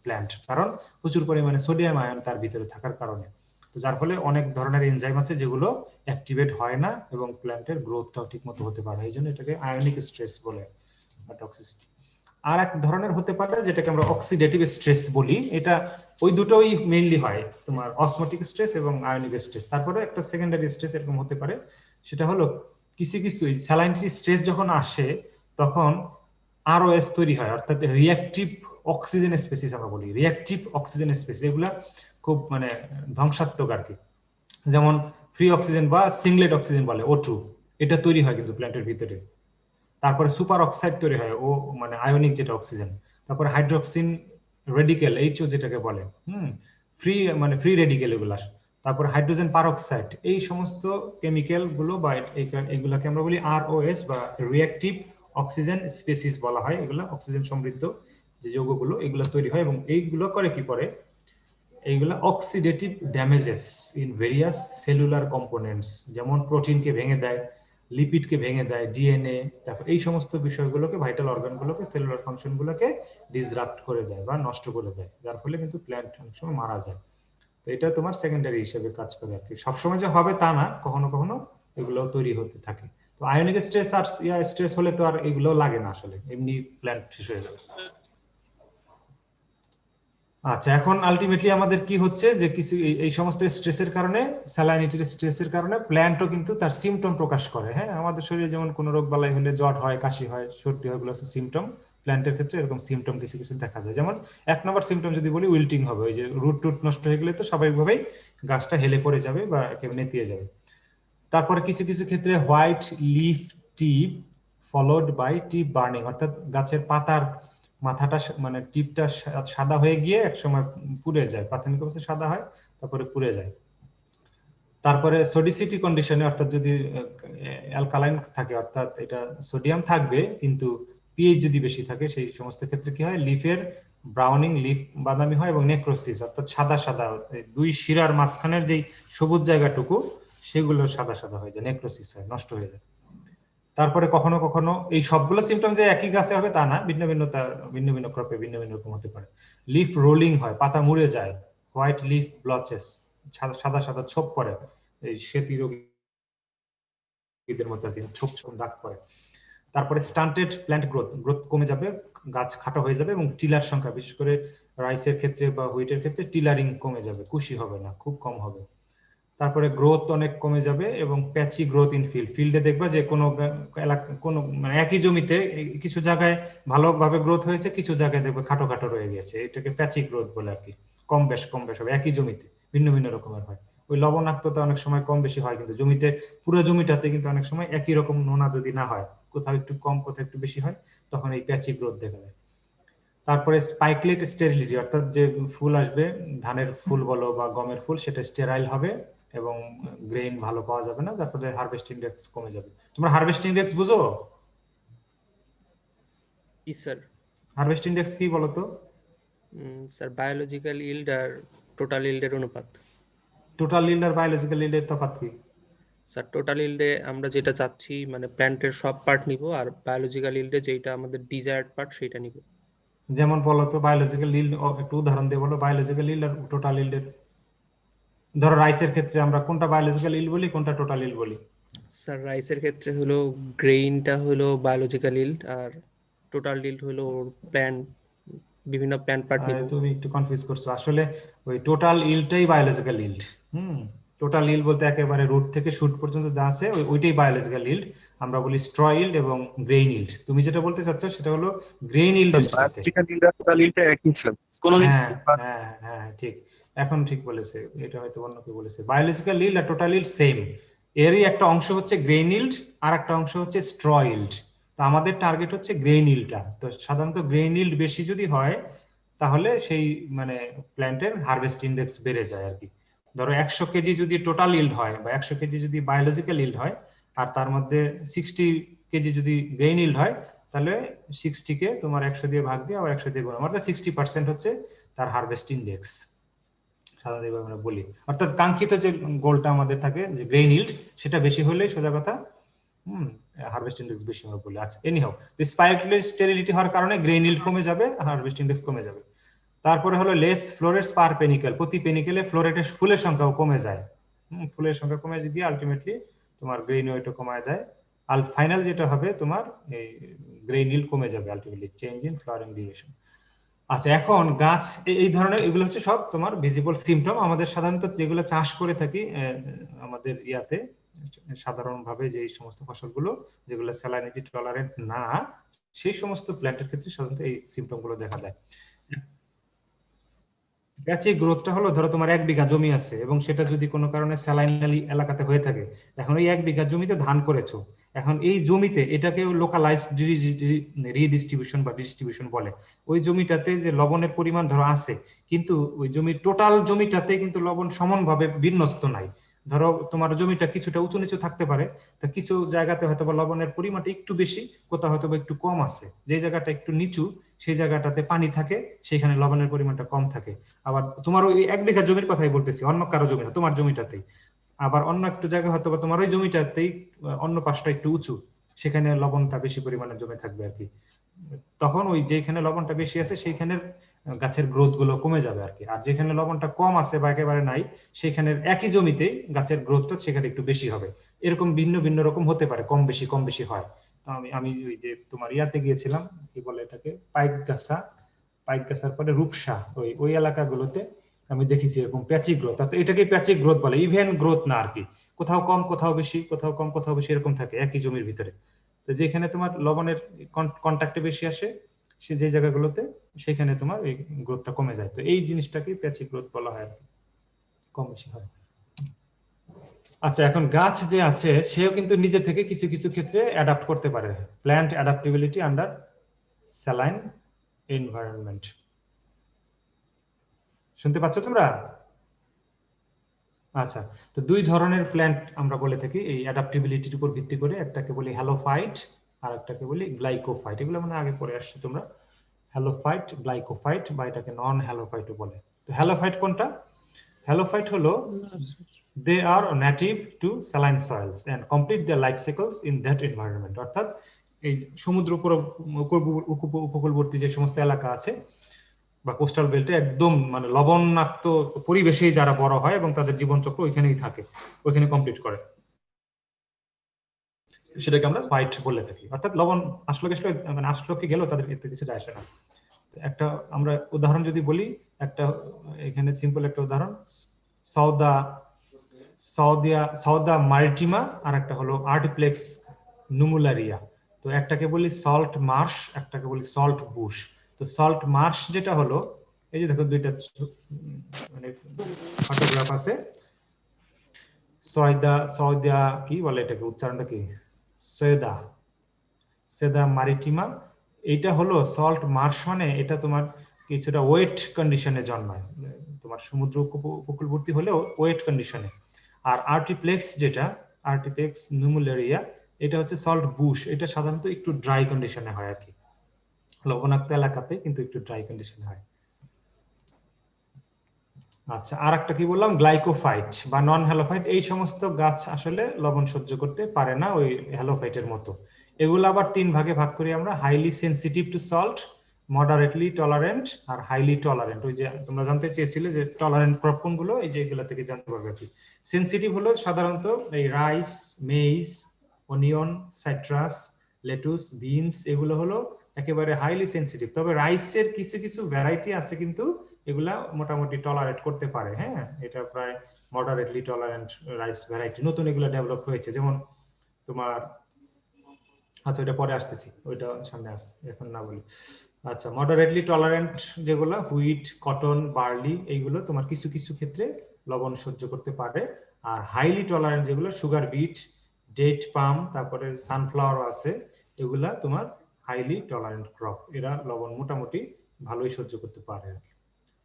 প্ল্যান্ট, কারণ প্রচুর পরিমাণে সোডিয়াম আয়ন তার ভিতরে থাকার কারণে। তো যার ফলে অনেক ধরনের এনজাইম আছে যেগুলো অ্যাক্টিভেট হয় না এবং প্ল্যান্টের গ্রোথটাও ঠিকমতো হতে পারে না, এই জন্য এটাকে আয়নিক স্ট্রেস বলে বা টক্সিসিটি। আর এক ধরনের হতে পারে যেটাকে আমরা অক্সিডেটিভ স্ট্রেস বলি, এটা ওই দুটোই মেইনলি হয়, তোমার অসমোটিক স্ট্রেস এবং আয়নিক স্ট্রেস। তারপরে একটা সেকেন্ডারি স্ট্রেস এরকম হতে পারে, সেটা হলো কিছু কিছু স্যালাইনিটি স্ট্রেস যখন আসে তখন আরওএস তৈরি হয়, অর্থাৎ রিঅ্যাকটিভ অক্সিজেন স্পেসিস আমরা বলি, রিঅ্যাকটিভ অক্সিজেন স্পেসিস, এগুলা খুব মানে ধ্বংসাত্মক আর কি। যেমন ফ্রি অক্সিজেন বা সিংলেট অক্সিজেন বলে O2, এটা তৈরি হয় কিন্তু প্ল্যান্টের ভিতরে। তারপরে সুপার অক্সাইড তৈরি হয়, ও মানে আয়নিক যেটা অক্সিজেন। তারপরে হাইড্রোক্সিন রেডিকেল HO যেটাকে বলে, ফ্রি মানে ফ্রি রেডিকেল এগুলা। তারপর হাইড্রোজেন পারঅক্সাইড, এই সমস্ত কেমিক্যাল গুলো বা এগুলাকে আমরা বলি ROS বা রিঅ্যাকটিভ অক্সিজেন স্পেসিস বলা হয়। এগুলা অক্সিজেন সমৃদ্ধ যে যৌগগুলো এগুলো তৈরি হয়, এবং এইগুলো করে কি করে, এইগুলা oxidative damages in various cellular components, যেমন প্রোটিনকে ভেঙে দেয়, লিপিডকে ভেঙে দেয়, ডিএনএ, তারপর এই সমস্ত বিষয়গুলোকে, ভাইটাল অর্গানগুলোকে, সেলুলার ফাংশনগুলোকে ডিসরাপ্ট করে দেয় বা নষ্ট করে দেয়, যার ফলে কিন্তু প্ল্যান্ট অনেক সময় মারা যায়। তো এটা তোমার সেকেন্ডারি হিসেবে কাজ করে আর কি, সবসময় যে হবে তা না, কখনো কখনো এগুলো তৈরি হতে থাকে। তো আয়নিক স্ট্রেস আর স্ট্রেস হলে তো আর এগুলো লাগে না আসলে, এমনি প্ল্যান্ট শেষ হয়ে যাবে। আচ্ছা, এখন আলটিমেটলি আমাদের কি হচ্ছে যে কিছু এই সমস্ত স্ট্রেসের কারণে, স্যালাইনিটির স্ট্রেসের কারণে প্ল্যান্টও কিন্তু তার সিমটম প্রকাশ করে। হ্যাঁ, আমাদের শরীরে যেমন কোনো রোগ বালাই হলে জ্বর হয়, কাশি হয়, সর্দি হয়, এগুলো হচ্ছে সিমটম। প্ল্যান্টের ক্ষেত্রে এরকম সিমটম কিছু কিছু দেখা যায়। যেমন 1 নম্বর সিমটম যদি বলি, উইল্টিং হবে, ওই যে রুট টুট নষ্ট হয়ে গেলে তো স্বাভাবিকভাবেই গাছটা হেলে পড়ে যাবে বা একেবারে নেতিয়ে যাবে। তারপরে কিছু কিছু ক্ষেত্রে white leaf tip followed by tip burning, অর্থাৎ গাছের পাতার মাথাটা মানে টিপটা সাদা হয়ে গিয়ে একসময় পুড়ে যায়, প্রাথমিক অবস্থায় সাদা হয়, তারপরে পুড়ে যায়। তারপরে সোডিসিটি কন্ডিশনে, অর্থাৎ যদি অ্যালকালাইন থাকে, অর্থাৎ এটা সোডিয়াম থাকবে কিন্তু পিএইচ যদি বেশি থাকে, সেই সমস্ত ক্ষেত্রে কি হয়, লিফের ব্রাউনিং, লিফ বাদামি হয়, এবং নেক্রোসিস, অর্থাৎ সাদা সাদা দুই শিরার মাঝখানের যেই সবুজ জায়গাটুকু সেগুলো সাদা সাদা হয়ে যায়, নেক্রোসিস হয়, নষ্ট হয়ে যায়। তারপরে কখনো কখনো এই সবগুলো সিমটম যে একই গাছে হবে তা না, ভিন্ন ভিন্ন ভিন্ন ভিন্ন ক্রপে ভিন্ন ভিন্ন রকম হতে পারে। লিফ রোলিং হয়, পাতা মুড়ে যায়, হোয়াইট লিফ ব্লচেস, সাদা সাদা ছোপ পড়ে, এই শ্বেতি রোগীদের মতো ছোপ ছোপ দাগ পড়ে। তারপরে স্টান্টেড প্ল্যান্ট গ্রোথ কমে যাবে, গাছ খাটো হয়ে যাবে, এবং টিলার সংখ্যা, বিশেষ করে রাইসের ক্ষেত্রে বা হুইটের ক্ষেত্রে টিলারিং কমে যাবে, কুশি হবে না, খুব কম হবে। তারপরে গ্রোথ অনেক কমে যাবে, এবং প্যাচি গ্রোথ ইন ফিল্ডে দেখবা যে কোনো মানে একই জমিতে কিছু জায়গায় ভালোভাবে গ্রোথ হয়েছে, কিছু জায়গায় দেখবে খাটো খাটো রয়ে গেছে, এটাকে প্যাচি গ্রোথ বলে আর কি। কম বেশ হবে একই জমিতে, ভিন্ন ভিন্ন রকমের হয়। ওই লবণাক্ততা অনেক সময় কম বেশি হয়, কিন্তু জমিতে পুরো জমিটাতে কিন্তু অনেক সময় একই রকম নোনা যদি না হয়, কোথাও একটু কম কোথাও একটু বেশি হয়, তখন এই প্যাচি গ্রোথ দেখা যায়। তারপরে স্পাইকলেট স্টেরিলিটি, অর্থাৎ যে ফুল আসবে, ধানের ফুল বলো বা গমের ফুল, সেটা স্টেরাইল হবে এবং গ্রেইন ভালো পাওয়া যাবে না, যার ফলে হারভেস্ট ইন্ডেক্স কমে যাবে। তোমরা হারভেস্ট ইন্ডেক্স বুঝো? জি স্যার। হারভেস্ট ইন্ডেক্স কি বলতো? স্যার বায়োলজিক্যাল ইল্ড আর টোটাল ইল্ডের অনুপাত। টোটাল ইল্ড আর বায়োলজিক্যাল ইল্ডের তফাৎ কি? স্যার টোটাল ইল্ডে আমরা যেটা চাচ্ছি মানে প্ল্যান্টের সব পার্ট নিব, আর বায়োলজিক্যাল ইল্ডে যেটা আমাদের ডিজায়ার্ড পার্ট সেটা নিব। যেমন বলো তো বায়োলজিক্যাল ইল্ড, একটু উদাহরণ দিয়ে বলো বায়োলজিক্যাল ইল্ড আর টোটাল ইল্ডের। ধরো রাইসের ক্ষেত্রে আমরা কোনটা বায়োলজিক্যাল ইল্ড বলি, কোনটা টোটাল ইল্ড বলি? স্যার রাইসের ক্ষেত্রে হলো গ্রেইনটা হলো বায়োলজিক্যাল ইল্ড, আর টোটাল ইল্ড হলো প্ল্যান্ট, বিভিন্ন প্ল্যান্ট পার্ট নিব। তুমি একটু কনফিউজ করছো, আসলে ওই টোটাল ইল্ডটাই বায়োলজিক্যাল ইল্ড। টোটাল ইল্ড বলতে একেবারে রুট থেকে শুট পর্যন্ত যা আছে ওইটাই বায়োলজিক্যাল ইল্ড। আমরা বলি স্ট্র ইল্ড এবং গ্রেইন ইল্ড। তুমি যেটা বলতে চাচ্ছ সেটা হলো গ্রেইন ইল্ডের সাথে। হ্যাঁ হ্যাঁ হ্যাঁ ঠিক, এখন ঠিক বলেছে, এটা হয়তো অন্য কেউ বলেছে। বায়োলজিক্যাল ইল্ড আর টোটাল ইল্ড সেম, এরই একটা অংশ হচ্ছে গ্রেইন ইল্ড আর একটা অংশ হচ্ছে স্ট্র ইল্ড। তো আমাদের টার্গেট হচ্ছে গ্রেইন ইল্ডটা। তো সাধারণত গ্রেইন ইল্ড বেশি যদি হয় তাহলে সেই মানে প্ল্যান্টের হারভেস্ট ইন্ডেক্স বেড়ে যায় আর কি। ধরো 100 কেজি যদি টোটাল ইল্ড হয় বা 100 কেজি যদি বায়োলজিক্যাল ইল্ড হয়, আর তার মধ্যে 60 কেজি যদি গ্রেইন ইল্ড হয়, তাহলে 60 কে তোমার 100 দিয়ে ভাগ দিয়ে আবার 100 দিয়ে গুণ, অর্থাৎ 60% হচ্ছে তার হারভেস্ট ইন্ডেক্স, সাধারণত আমরা বলি। অর্থাৎ কাঙ্ক্ষিত যে গোলটা আমাদের থাকে যে গ্রেইন ইল্ড, সেটা বেশি হলে সোজা কথা হারভেস্ট ইন্ডেক্স বেশি হবে বলে। আচ্ছা এনিহাউ, তো স্পাইকলেট স্টেরিলিটি হওয়ার কারণে গ্রেইন ইল্ড কমে যাবে, হারভেস্ট ইন্ডেক্স কমে যাবে। তারপরে হলো লেস ফ্লোরেটস পার পেনিকেল, প্রতি পেনিকেলে ফ্লোরেটের ফুলের সংখ্যাও কমে যায়। ফুলের সংখ্যা কমে গিয়ে আলটিমেটলি তোমার গ্রেইন ওয়েটও কমায় দেয়। আর ফাইনাল যেটা হবে তোমার এই গ্রেইন ইল্ড কমে যাবে ultimately, change in flowering duration. আচ্ছা এখন গাছ এই ধরনের, এগুলো হচ্ছে সব তোমার ভিজিবল সিম্পটম। আমাদের সাধারণত যেগুলো চাষ করে থাকি আমাদের ইয়াতে, সাধারণভাবে যে সমস্ত ফসলগুলো যেগুলো স্যালাইনিটি টলারেন্ট না, সেই সমস্ত প্ল্যান্টের ক্ষেত্রে সাধারণত এই সিম্পটম গুলো দেখা যায়। প্যাচি গ্রোথটা হলো, ধরো তোমার 1 বিঘা জমি আছে এবং সেটা যদি কোনো কারণে স্যালাইনালি এলাকাতে হয়ে থাকে, এখন ওই 1 বিঘা জমিতে ধান করেছো, এখন এই জমিতে এটাকে লোকালাইজড রিডিস্ট্রিবিউশন বা ডিস্ট্রিবিউশন বলে। ওই জমিটাতে যে লবণের পরিমাণ ধরো আছে, কিন্তু ওই জমির টোটাল জমিটাতে কিন্তু লবণ সমানভাবে বিন্যস্ত নাই। ধরো তোমার জমিটা কিছুটা উঁচু নিচু থাকতে পারে, তা কিছু জায়গাতে হয়তো বা লবণের পরিমাণটা একটু বেশি, কোথাও হয়তো বা একটু কম আছে। যে জায়গাটা একটু নিচু সেই জায়গাটাতে পানি থাকে, সেখানে লবণের পরিমাণটা কম থাকে। আবার তোমার ওই 1 বিঘা জমির কথাই বলতেছি, অন্য কারো জমি না, তোমার জমিটাতেই। আবার অন্য একটু জায়গা হয়তো বা তোমার ওই জমিটাতেই অন্য পাশটা একটু উঁচু, সেখানে লবণটা বেশি পরিমাণে জমে থাকবে আর কি। তখন ওই যেখানে লবণটা বেশি আছে সেইখানের গাছের গ্রোথ গুলো কমে যাবে আর কি। আর যেখানে লবণটা কম আছে বা একেবারে নাই, সেখানের একই জমিতেই গাছের গ্রোথটা সেখানে একটু বেশি হবে। এরকম ভিন্ন ভিন্ন রকম হতে পারে, কম বেশি হয়। তো আমি ওই যে তোমার ইয়াতে গিয়েছিলাম, কি বলে এটাকে, পাইকগাছার পরে রূপসা, ওই এলাকাগুলোতে আমি দেখেছি এরকম প্যাচি গ্রোথ। এটাকে প্যাচি গ্রোথ বলে, ইভেন গ্রোথ না আর কি। কোথাও কম কোথাও বেশি, কোথাও কম কোথাও বেশি, এরকম থাকে একই জমির ভিতরে। তো যেখানে তোমার লবণের কন্টাক্টে বেশি আসে, সে যে জায়গাগুলোতে, সেখানে তোমার এই গ্রোথটা কমে যায়। তো এই জিনিসটাকে প্যাচি গ্রোথ বলা হয় আর কি, কম বেশি হয়। আচ্ছা এখন গাছ যে আছে সেও কিন্তু নিজে থেকে কিছু কিছু ক্ষেত্রে অ্যাডাপ্ট করতে পারে। Plant adaptability under saline environment, শুনতে পাচ্ছ তোমরা? আচ্ছা, তো 2 ধরনের প্ল্যান্ট আমরা বলে থাকি এই অ্যাডাপ্টিবিলিটির উপর ভিত্তি করে, একটাকে বলি হ্যালোফাইট আর একটাকে বলি গ্লাইকোফাইট। এগুলো মানে আগে পড়ে আসছো তোমরা, হ্যালোফাইট, গ্লাইকোফাইট, বা এটাকে নন হ্যালোফাইটও বলে। তো হ্যালোফাইট কোনটা? হ্যালোফাইট হলো they are native to saline soils and complete their life cycles in that environment। অর্থাৎ এই সমুদ্র উপকূলবর্তী যে সমস্ত এলাকা আছে বা কোস্টাল বেল্টে একদম মানে লবণাক্ত পরিবেশেই যারা বড় হয় এবং তাদের জীবনচক্র ওইখানেই থাকে, ওইখানে কমপ্লিট করে, সেটাকে আমরা হোয়াইট বলে থাকি। অর্থাৎ লবণ আসলো মানে আসলোকে গেলেও তাদের এতে কিছু যায় আসে না। একটা আমরা উদাহরণ যদি বলি, একটা এখানে সিম্পল একটা উদাহরণ, সাউদা মারিটিমা আর একটা হলো আর্টিপ্লেক্স নুমুলারিয়া। তো একটাকে বলি সল্ট মার্শ, একটাকে বলি সল্ট বুশ। তো সল্ট মার্শ যেটা হলো, এই যে দেখো দুইটা মানে ফটোগ্রাফ আছে, সয়দা কি বলে এটাকে, উচ্চারণটা কি, সয়দা সেদা মারিটিমা। এটা হলো সল্ট মার্শ, মানে এটা তোমার কিছুটা ওয়েট কন্ডিশনে জন্মায়, তোমার সমুদ্র উপকূলবর্তী হলেও ওয়েট কন্ডিশনে। আর আর্টিপ্লেক্স যেটা, আর্টিপ্লেক্স নুমুলারিয়া, এটা হচ্ছে সল্ট বুশ, এটা সাধারণত একটু ড্রাই কন্ডিশনে হয় আর কি, লবণাক্ত এলাকাতে কিন্তু একটু ড্রাই কন্ডিশনে হয়। আচ্ছা, আর একটা কি বললাম, গ্লাইকোফাইট বা নন হ্যালোফাইট। এই সমস্ত গাছ আসলে লবণ সহ্য করতে পারে না ওই হ্যালোফাইটের মতো। এগুলো আবার তিন ভাগে ভাগ করি আমরা, highly sensitive to salt, moderately tolerant আর হাইলি টলারেন্ট। ওই যে তোমরা জানতে চেয়েছিলে যে টলারেন্ট ক্রপ কোনগুলো, এই যে এগুলো থেকে জানতে পারবে আর কি। সেনসিটিভ হলো সাধারণত এই rice, maids, onion, citrus, lettuce, beans, এগুলো হলো একেবারে হাইলি সেনসিটিভ। তবে রাইসের কিছু কিছু ভ্যারাইটি আছে কিন্তু এগুলা মোটামুটি টলারেট করতে পারে। হ্যাঁ, এটা প্রায় মডারেটলি টলারেন্ট রাইস ভ্যারাইটি, নতুন এগুলো ডেভেলপ হয়েছে। যেমন তোমার, আচ্ছা ওটা পরে আসতেছি, ওইটা সামনে আসছে, এখন না বলি। আচ্ছা, মডারেটলি টলারেন্ট যেগুলো হুইট, কটন, বার্লি, এইগুলো তোমার কিছু কিছু ক্ষেত্রে লবণ সহ্য করতে পারে। আর হাইলি টলারেন্ট যেগুলো সুগার বিট, ডেট পাম, তারপরে সানফ্লাওয়ার আছে, এগুলা তোমার হাইলি টলারেন্ট ক্রপ, এরা লবণ মোটামুটি ভালোই সহ্য করতে পারে আর কি।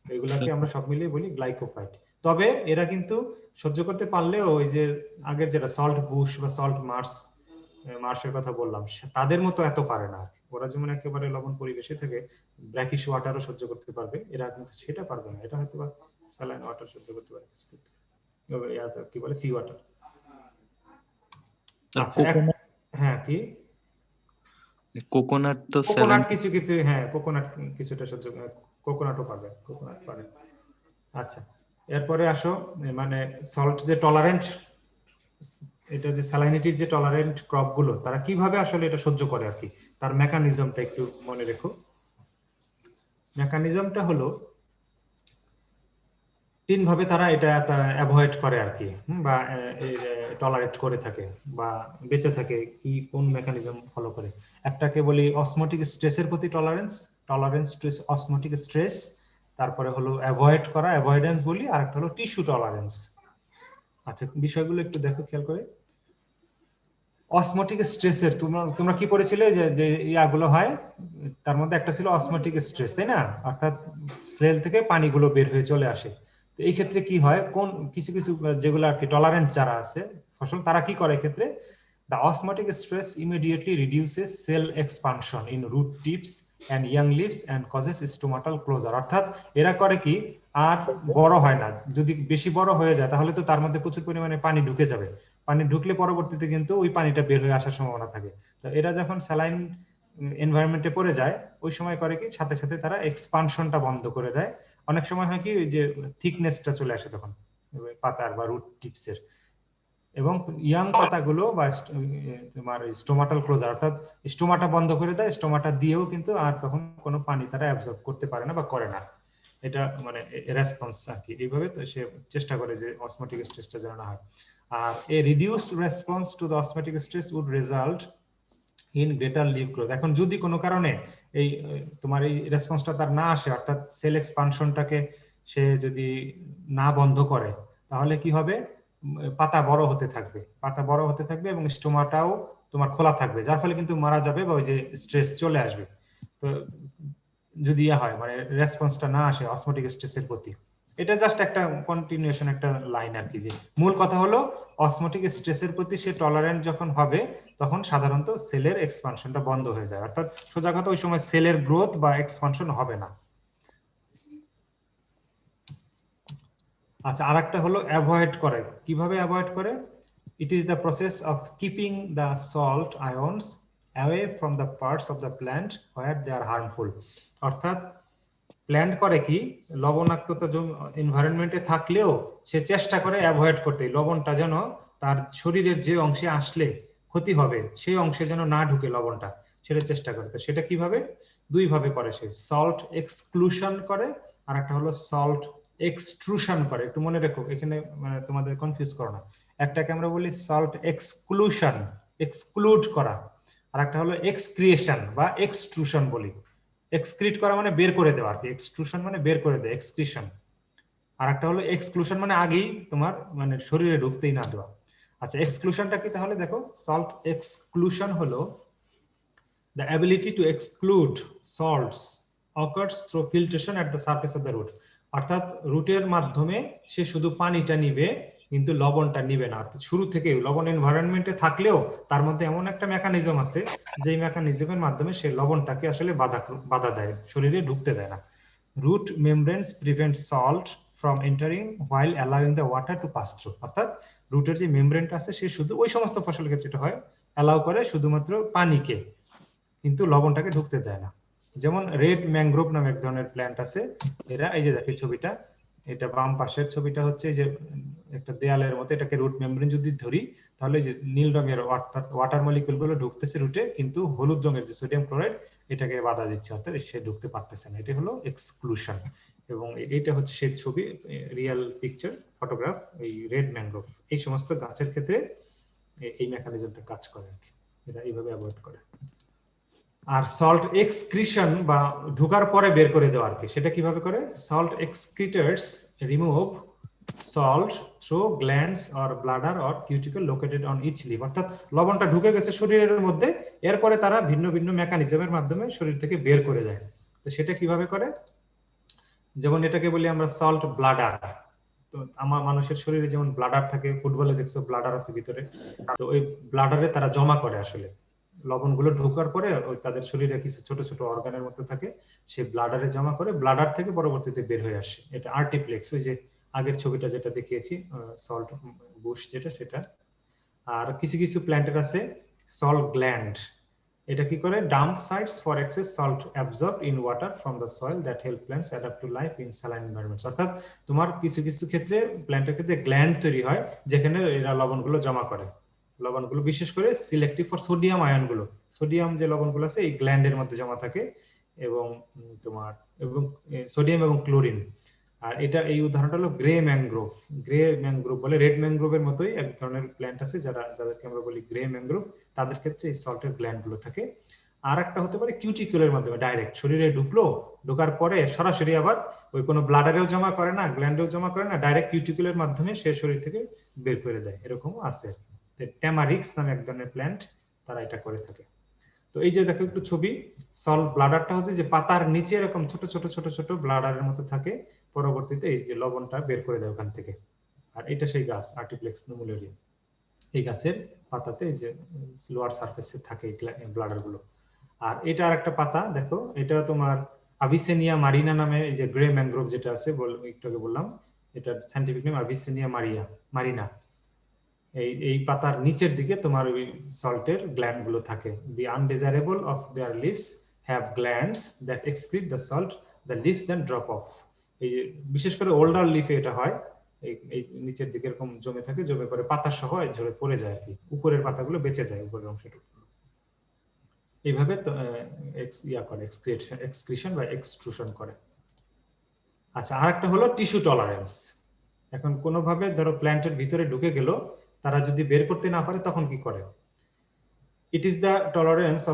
এগুলাকে আমরা সব মিলিয়ে বলি গ্লাইকোফাইট। তবে এরা কিন্তু সহ্য করতে পারলেও ওই যে আগের যেটা সল্ট বুশ বা সল্ট মার্শের কথা বললাম, তাদের মতো এত পারে না। ওরা যেমন একেবারে লবণ পরিবেশে থেকে ব্র্যাকিশ ওয়াটারও সহ্য করতে পারবে, এরা কিন্তু সেটা পারবে না। এটা হয়তো বা স্যালাইন ওয়াটার সহ্য করতে পারে, কি বলে, সি ওয়াটার। আচ্ছা, হ্যাঁ কি, কোকোনাট তো কোকোনাট কিছু কিছু, হ্যাঁ কোকোনাট কিছুটা সহ্য, কোকোনাটও পাবে, কোকোনাট পারে। আচ্ছা, এরপরে আসো, মানে সল্ট যে টলারেন্ট, এটা যে স্যালাইনিটির যে টলারেন্ট ক্রপ গুলো, তারা কিভাবে আসলে এটা সহ্য করে আর কি, তার মেকানিজমটা একটু মনে রেখো। মেকানিজমটা হলো তিন ভাবে তারা এটা অ্যাভয়েড করে আর কি, বা টলারেট করে থাকে বা বেঁচে থাকে, কি কোন মেকানিজম ফলো করে। একটাকে বলি অসমোটিক স্ট্রেসের প্রতি tolerance, tolerance two osmotic stress. তারপরে হলো অ্যাভয়েড করা, অ্যাভয়েডেন্স বলি। আর একটা হলো টিস্যু টলারেন্স। আচ্ছা, বিষয়গুলো একটু দেখো খেয়াল করে। অসমোটিক স্ট্রেসের তোমরা কি পড়েছিলে যে ইয়াগুলো হয়, তার মধ্যে একটা ছিল অসমোটিক স্ট্রেস, তাই না? অর্থাৎ সেল থেকে পানিগুলো বের হয়ে চলে আসে। তো এই ক্ষেত্রে কি হয়, কোন কিছু কিছু যেগুলো আর কি টলারেন্ট যারা আছে ফসল, তারা কি করে ক্ষেত্রে, the osmotic stress immediately reduces cell expansion in root tips and young leaves and causes stomatal closure। অর্থাৎ এরা করে কি, আর বড় হয় না। যদি বেশি বড় হয়ে যায় তাহলে তো তার মধ্যে প্রচুর পরিমাণে পানি ঢুকে যাবে, পানি ঢুকলে পরবর্তীতে কিন্তু ওই পানিটা বের হয়ে আসার সম্ভাবনা থাকে। তো এরা যখন স্যালাইন এনভায়রনমেন্টে পড়ে যায়, ওই সময় করে কি, সাথে সাথে তারা এক্সপানশনটা বন্ধ করে দেয়। অনেক সময় হয় কি, ওই যে থিকনেসটা চলে আসে তখন পাতার বা রুট টিপসের, এবং ইয়াং পাতাগুলো বা তোমার স্টোমাটাল ক্লোজার, অর্থাৎ স্টোমাটা বন্ধ করে দেয়। স্টোমাটা দিয়েও কিন্তু আর তখন কোনো পানি তারা অ্যাবজর্ব করতে পারে না বা করে না। এটা মানে রেসপন্স আর কি। এইভাবে তো সে চেষ্টা করে যে অসমোটিক স্ট্রেসটা যেন না হয়। আর a reduced response to the osmotic stress would result in greater leaf growth. এখন যদি কোনো কারণে এই তোমার এই রেসপন্সটা তার না আসে, অর্থাৎ সেল এক্সপানশনটাকে সে যদি না বন্ধ করে, তাহলে কি হবে, পাতা বড় হতে থাকবে, পাতা বড় হতে থাকবে এবং স্টোমাটাও তোমার খোলা থাকবে, যার ফলে কিন্তু মারা যাবে বা ওই যে স্ট্রেস চলে আসবে। তো যদি হয় মানে রেসপন্সটা না আসে অসমোটিক স্ট্রেসের প্রতি, এটা জাস্ট একটা কন্টিনিউশন, একটা লাইন আর কি। যে মূল কথা হলো অসমোটিক স্ট্রেসের প্রতি সে টলারেন্ট যখন হবে, তখন সাধারণত সেলের এক্সপানশনটা বন্ধ হয়ে যায়। অর্থাৎ সোজা কথা, ওই সময় সেলের গ্রোথ বা এক্সপানশন হবে না। আচ্ছা, আরেকটা হলো অ্যাভয়েড করে। কিভাবে অ্যাভয়েড করে? It is the process of keeping the salt ions away from the parts of the plant where they are harmful. অর্থাৎ প্ল্যান্ট করে কি, লবণাক্ততা এনভায়রনমেন্টে থাকলেও সে চেষ্টা করে অ্যাভয়েড করতে, লবণটা যেন তার শরীরের যে অংশে আসলে ক্ষতি হবে সেই অংশে যেন না ঢুকে লবণটা, সেটা চেষ্টা করে। তো সেটা কিভাবে? দুই ভাবে করে সে, সল্ট এক্সক্লুশন করে, আর একটা হলো সল্ট এক্সট্রুশন করে। একটু মনে রেখো এখানে, মানে তোমাদের কনফিউজ করো না। একটাকে আমরা বলি সল্ট এক্সক্লুশন, এক্সক্লুড করা, আর একটা হলো এক্সক্রিয়েশন বা এক্সট্রুশন বলি। এক্সক্রিট করা মানে বের করে দেওয়া আর কি, এক্সট্রুশন মানে বের করে দেওয়া, এক্সক্রিশন। আর একটা হলো এক্সক্লুশন মানে আগেই তোমার মানে শরীরে ঢুকতেই না দেওয়া। আচ্ছা, এক্সক্লুশনটা কি তাহলে দেখো, সল্ট এক্সক্লুশন হলো the ability to exclude salts occurs through filtration at the surface of the root, অর্থাৎ রুটের মাধ্যমে সে শুধু পানিটা নিবে কিন্তু লবণটা নিবে না। অর্থাৎ শুরু থেকে লবণ এনভায়রনমেন্টে থাকলেও তার মধ্যে এমন একটা মেকানিজম আছে যে মেকানিজমের মাধ্যমে সে লবণটাকে আসলে বাধা দেয়, শরীরে ঢুকতে দেয় না। root membranes prevent salt from entering while allowing the water to pass through, অর্থাৎ রুটের যে মেমব্রেনটা আছে সে শুধু ওই সমস্ত ফসলের ক্ষেত্রে এটা হয় অ্যালাউ করে শুধুমাত্র পানিকে, কিন্তু লবণটাকে ঢুকতে দেয় না। যেমন রেড ম্যানগ্রোভ নামে এক ধরনের প্ল্যান্ট আছে, এরা এই যে দেখো ছবিটা, এটা বাম পাশের ছবিটা হচ্ছে যে একটা দেয়ালের মতো, এটাকে রুট মেমব্রেন যদি ধরি তাহলে যে নীল রঙের অর্থাৎ ওয়াটার মলিকিউল গুলো ঢুকতেছে রুটে, কিন্তু হলুদ রঙের যে সোডিয়াম ক্লোরাইড এটাকে বাধা দিচ্ছে, অর্থাৎ সে ঢুকতে পারতেছে না। এটা হলো এক্সক্লুশন, এবং এটা হচ্ছে সেই ছবি, রিয়েল পিকচার ফটোগ্রাফ। এই রেড ম্যানগ্রোভ এই সমস্ত গাছের ক্ষেত্রে এই মেকানিজমটা কাজ করে আর কি, এটা এইভাবে অ্যাভয়েড করে। আর সল্ট এক্সক্রিশন বা ঢোকার পরে বের করে দেওয়া আর কি, সেটা কিভাবে করে? Salt excreters remove salt through glands or bladder or cuticle located on each leaf, অর্থাৎ লবণটা ঢুকে গেছে শরীরের মধ্যে, এরপরে তারা ভিন্ন ভিন্ন মেকানিজমের মাধ্যমে শরীর থেকে বের করে দেয়। তো সেটা কিভাবে করে? যেমন এটাকে বলি আমরা সল্ট ব্লাডার। তো আমার মানুষের শরীরে যেমন ব্লাডার থাকে, ফুটবলে দেখছো ব্লাডার আছে ভিতরে, তো ওই ব্লাডারে তারা জমা করে আসলে লবণগুলো ঢোকার পরে ওই তাদের শরীরে কিছু ছোট ছোট অর্গানের মতো থাকে, সে ব্লাডারে জমা করে, ব্লাডার থেকে পরবর্তীতে বের হয়ে আসে। এটা আর্টিপ্লেক্স, ওই যে আগের ছবিটা যেটা দেখিয়েছি সল্ট বুশ যেটা, সেটা। আর কিছু কিছু প্ল্যান্টের আছে সল্ট গ্ল্যান্ড, এটা কি করে? Dump sites for excess salt absorbed in water from the soil that help plants adapt to life in saline environments, অর্থাৎ তোমার কিছু কিছু ক্ষেত্রে প্ল্যান্টের ক্ষেত্রে গ্ল্যান্ড তৈরি হয় যেখানে এরা লবণগুলো জমা করে। লবণগুলো বিশেষ করে সিলেক্টিভ ফর সোডিয়াম আয়নগুলো, সোডিয়াম যে লবণগুলো আছে এই গ্ল্যান্ডের মধ্যে জমা থাকে, এবং তোমার এবং সোডিয়াম এবং ক্লোরিন। আর এটা এই উদাহরণটা হলো গ্রে ম্যানগ্রোভ। গ্রে ম্যানগ্রোভ বলে রেড ম্যানগ্রোভের মতোই এক ধরনের প্ল্যান্ট আছে যাদেরকে আমরা বলি গ্রে ম্যানগ্রোভ, তাদের ক্ষেত্রে এই সল্টের গ্ল্যান্ড গুলো থাকে। আর একটা হতে পারে কিউটিকুলের মাধ্যমে ডাইরেক্ট শরীরে ঢোকার পরে সরাসরি আবার ওই কোনো ব্লাডারেও জমা করে না, গ্ল্যান্ডেও জমা করে না, ডাইরেক্ট কিউটিকুলের মাধ্যমে সে শরীর থেকে বের করে দেয়, এরকমও আছে। ট্যামারিক্স নামে এক ধরনের প্ল্যান্ট, তারা এটা করে থাকে। তো এই যে দেখো একটু ছবি, সল্ট ব্লাডারটা হচ্ছে যে পাতার নিচে এরকম ছোট ছোট ছোট ছোট ব্লাডারের মতো থাকে, পরবর্তীতে এই যে লবণটা বের করে দেয় ওখান থেকে। আর এটা সেই গাছ আর্টিপ্লেক্স নুমুলেরিয়া, এই গাছের পাতাতে এই যে লোয়ার সারফেসে থাকে ব্লাডার গুলো। আর এটা আর একটা পাতা দেখো, এটা তোমার আভিসেনিয়া মারিনা নামে, এই যে গ্রে ম্যানগ্রোভ যেটা আছে একটু আগে বললাম, এটা সায়েন্টিফিক নেম আভিসেনিয়া মারিনা। এই পাতার নিচের দিকে তোমার ওই সল্টের গ্ল্যান্ড গুলো থাকে। The undesirable of their leaves have glands that excrete the salt, the leaves then drop off. এই বিশেষ করে ওল্ডার লিফে এটা হয়, এই নিচের দিকে এরকম জমে থাকে, জমে পরে পাতা সহ ঝরে পড়ে যায় আর কি, উপরের পাতাগুলো বেঁচে যায়, উপরের অংশটুকু। এইভাবে এক্সক্রিশন বা এক্সট্রুশন করে। আচ্ছা, আর একটা হলো টিস্যু টলারেন্স। এখন কোনোভাবে ধরো প্ল্যান্টের ভিতরে ঢুকে গেল, তারা যদি বের করতে না পারে তখন কি করে? It is the tolerance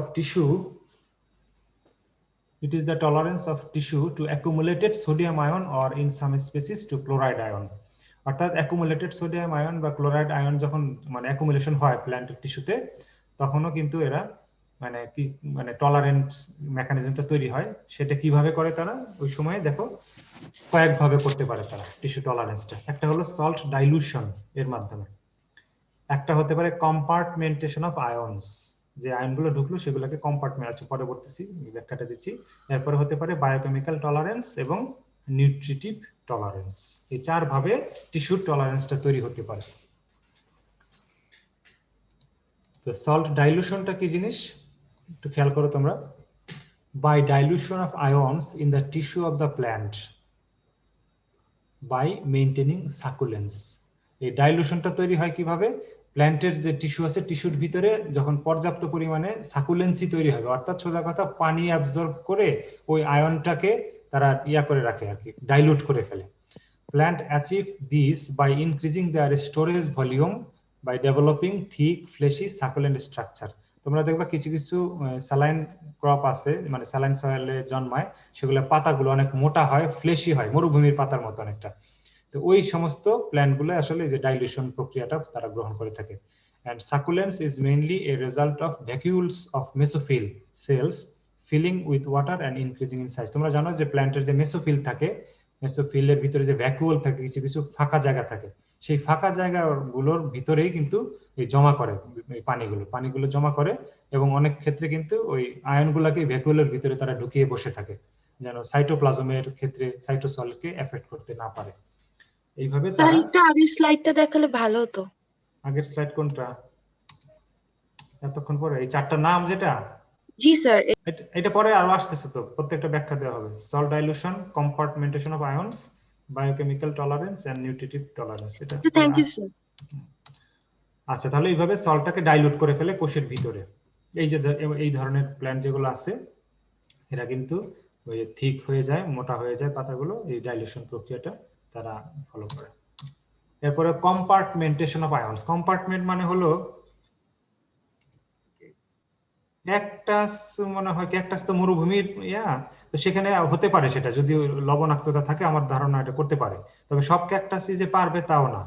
of tissue to accumulated sodium ion or in some species to chloride ion, অর্থাৎ accumulated sodium ion বা chloride ion যখন মানে accumulation হয় প্ল্যান্টের টিস্যুতে, তখনও কিন্তু এরা মানে টলারেন্ট মেকানিজমটা তৈরি হয়। সেটা কিভাবে করে তারা? ওই সময় দেখো কয়েকভাবে করতে পারে তারা টিস্যু টলারেন্সটা। একটা হলো সল্ট ডাইলুশন এর মাধ্যমে, একটা হতে পারে কম্পার্টমেন্টেশন অফ আয়নস, যে আয়নগুলো ঢুকলো সেগুলোকে কম্পার্টমেন্ট, আছে পরে বলতেছি, ব্যাখ্যাটা দিচ্ছি। এরপরে হতে পারে বায়োকেমিক্যাল টলারেন্স এবং নিউট্রিটিভ টলারেন্স। এই চার ভাবে টিস্যুর টলারেন্সটা তৈরি হতে পারে। তো সল্ট ডাইলুশনটা কি জিনিস একটু খেয়াল করো তোমরা। By dilution of ions in the tissue of the plant by maintaining succulence. এই ডাইলুশনটা তৈরি হয় কিভাবে? প্ল্যান্টের যে টিস্যু আছে, টিস্যুর ভিতরে যখন পর্যাপ্ত পরিমাণে সাকুলেন্সি তৈরি হবে, অর্থাৎ সোজা কথা পানি অ্যাবজর্ব করে ওই আয়নটাকে তারা করে রাখে আর কি, ডাইলুট করে ফেলে। Plant achieve this by increasing their storage volume by developing thick fleshy succulent structure. তোমরা দেখবা কিছু কিছু স্যালাইন ক্রপ আছে, মানে স্যালাইন সয়েলে জন্মায়, সেগুলো পাতাগুলো অনেক মোটা হয়, ফ্লেশি হয়, মরুভূমির পাতার মতো অনেকটা। তো ওই সমস্ত প্ল্যান্ট গুলো আসলে যে ডাইলিউশন প্রক্রিয়াটা তারা গ্রহণ করে থাকে। And succulence is mainly a result of vacuoles of mesophyll cells filling with water and increasing in size. তোমরা জানো যে প্ল্যান্টের যে মেসোফিল থাকে, মেসোফিলের ভিতরে যে ভ্যাকুওল থাকে, কিছু কিছু ফাঁকা জায়গা থাকে, সেই ফাঁকা জায়গাগুলোর ভিতরেই কিন্তু এই জমা করে এই পানিগুলো জমা করে, এবং অনেক ক্ষেত্রে কিন্তু ওই আয়নগুলোকে ভ্যাকুওলের ভিতরে তারা ঢুকিয়ে বসে থাকে যেন সাইটোপ্লাজমের ক্ষেত্রে সাইটোসলকে এফেক্ট করতে না পারে। এইভাবে স্যার তারা একটু আগের স্লাইডটা দেখালে ভালো হতো। আগের স্লাইড কোনটা? এতক্ষণ পরে এই চারটা নাম যেটা, জি স্যার। এটা পরে আরো আসতেছে, তো প্রত্যেকটা ব্যাখ্যা দেওয়া হবে। Salt dilution, compartmentation of ions, biochemical tolerance and nutritive tolerance. এটা থ্যাংক ইউ স্যার। আচ্ছা, তাহলে এইভাবে সল্টটাকে ডাইলুট করে ফেলে কোষের ভিতরে। এই যে এই ধরনের প্ল্যান্ট যেগুলো আছে এরা কিন্তু ওই থিক হয়ে যায়, মোটা হয়ে যায় পাতাগুলো, এই ডাইলুশন প্রক্রিয়াটা তারা ফলো করে। এরপরে কম্পার্টমেন্টেশন অফ আয়নস। কম্পার্টমেন্ট মানে হলো ক্যাকটাস, মনে হয় ক্যাকটাস তো মরুভূমির তো সেখানে হতে পারে, সেটা যদি লবণাক্ততা থাকে আমার ধারণা এটা করতে পারে, তবে সব ক্যাকটাসই যে পারবে তাও না,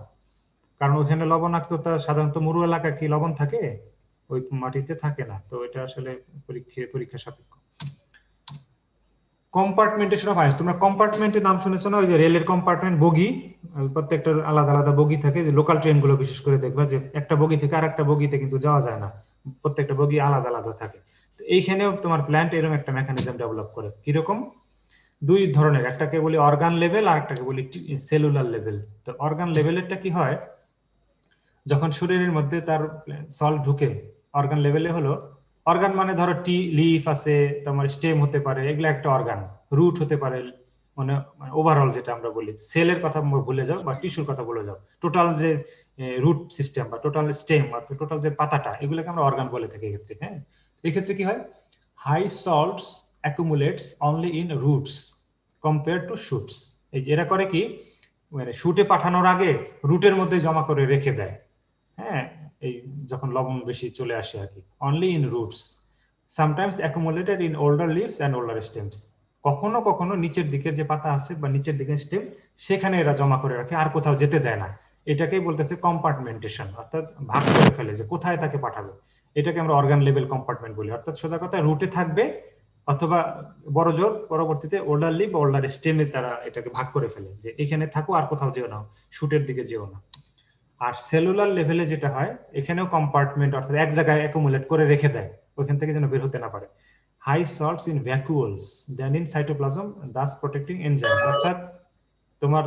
কারণ ওখানে লবণাক্ততা সাধারণত মরু এলাকায় কি লবণ থাকে? ওই মাটিতে থাকে না, তো এটা আসলে পরীক্ষা সাপেক্ষ। কম্পার্টমেন্টেশন অফ আয়নস, তোমরা কম্পার্টমেন্টের নাম শুনেছো না? ওই যে রেলের কম্পার্টমেন্ট, বগি, প্রত্যেকটা আলাদা আলাদা বগি থাকে, যে লোকাল ট্রেন গুলো বিশেষ করে দেখবা যে একটা বগি থেকে আরেকটা বগিতে কিন্তু যাওয়া যায় না, প্রত্যেকটা বগি আলাদা আলাদা থাকে। তো এইখানেও তোমার প্ল্যান্ট এরকম একটা মেকানিজম ডেভেলপ করে। কিরকম? দুই ধরনের, একটাকে বলি অর্গান লেভেল আর একটাকে বলি সেলুলার লেভেল। তো অর্গান লেভেলেরটা কি হয়, যখন শরীরের মধ্যে তার সল্ট ঢুকে, অর্গান লেভেলে হলো, অর্গান মানে ধরো টি লিফ আছে, তোমার স্টেম হতে পারে, এগুলো একটা অর্গান, রুট হতে পারে, মানে ওভারঅল যেটা আমরা বলি, সেলের কথা ভুলে যাও বা টিস্যুর কথা ভুলে যাও, টোটাল যে রুট সিস্টেম বা টোটাল স্টেম বা টোটাল যে পাতাটা, এগুলোকে আমরা অর্গান বলে থাকি এক্ষেত্রে। হ্যাঁ, এক্ষেত্রে কি হয়, high salts accumulates only in roots compare to shoots. এই যে এরা করে কি, মানে শুটে পাঠানোর আগে রুটের মধ্যে জমা করে রেখে দেয়। হ্যাঁ, এই যখন লবণ বেশি চলে আসে আর কি, only in roots, sometimes accumulated in older leaves and older stems. কখনো কখনো নিচের দিকের যে পাতা আছে বা নিচের দিকের স্টেম, সেখানে এরা জমা করে রাখে, আর কোথাও যেতে দেয় না। এটাকেই বলতেছে কম্পার্টমেন্টেশন, অর্থাৎ ভাগ করে ফেলে যে কোথায় তাকে পাঠাবে। এটাকে আমরা অর্গান লেভেল কম্পার্টমেন্ট বলি, অর্থাৎ সোজা কথা রুটে থাকবে অথবা বড় জোর পরবর্তীতে ওল্ডার লিভ বা ওল্ডার স্টেমে তারা এটাকে ভাগ করে ফেলে, যে এখানে থাকো আর কোথাও যেও না, শুটের দিকে যেও না। আর সেলুলার লেভেলে যেটা হয়, এখানেও কম্পার্টমেন্ট, অর্থাৎ এক জায়গায় অ্যাকুমুলেট করে রেখে দেয়, ওইখান থেকে যেন বের হতে না পারে। High salts in vacuoles then in cytoplasm thus protecting enzymes. অর্থাৎ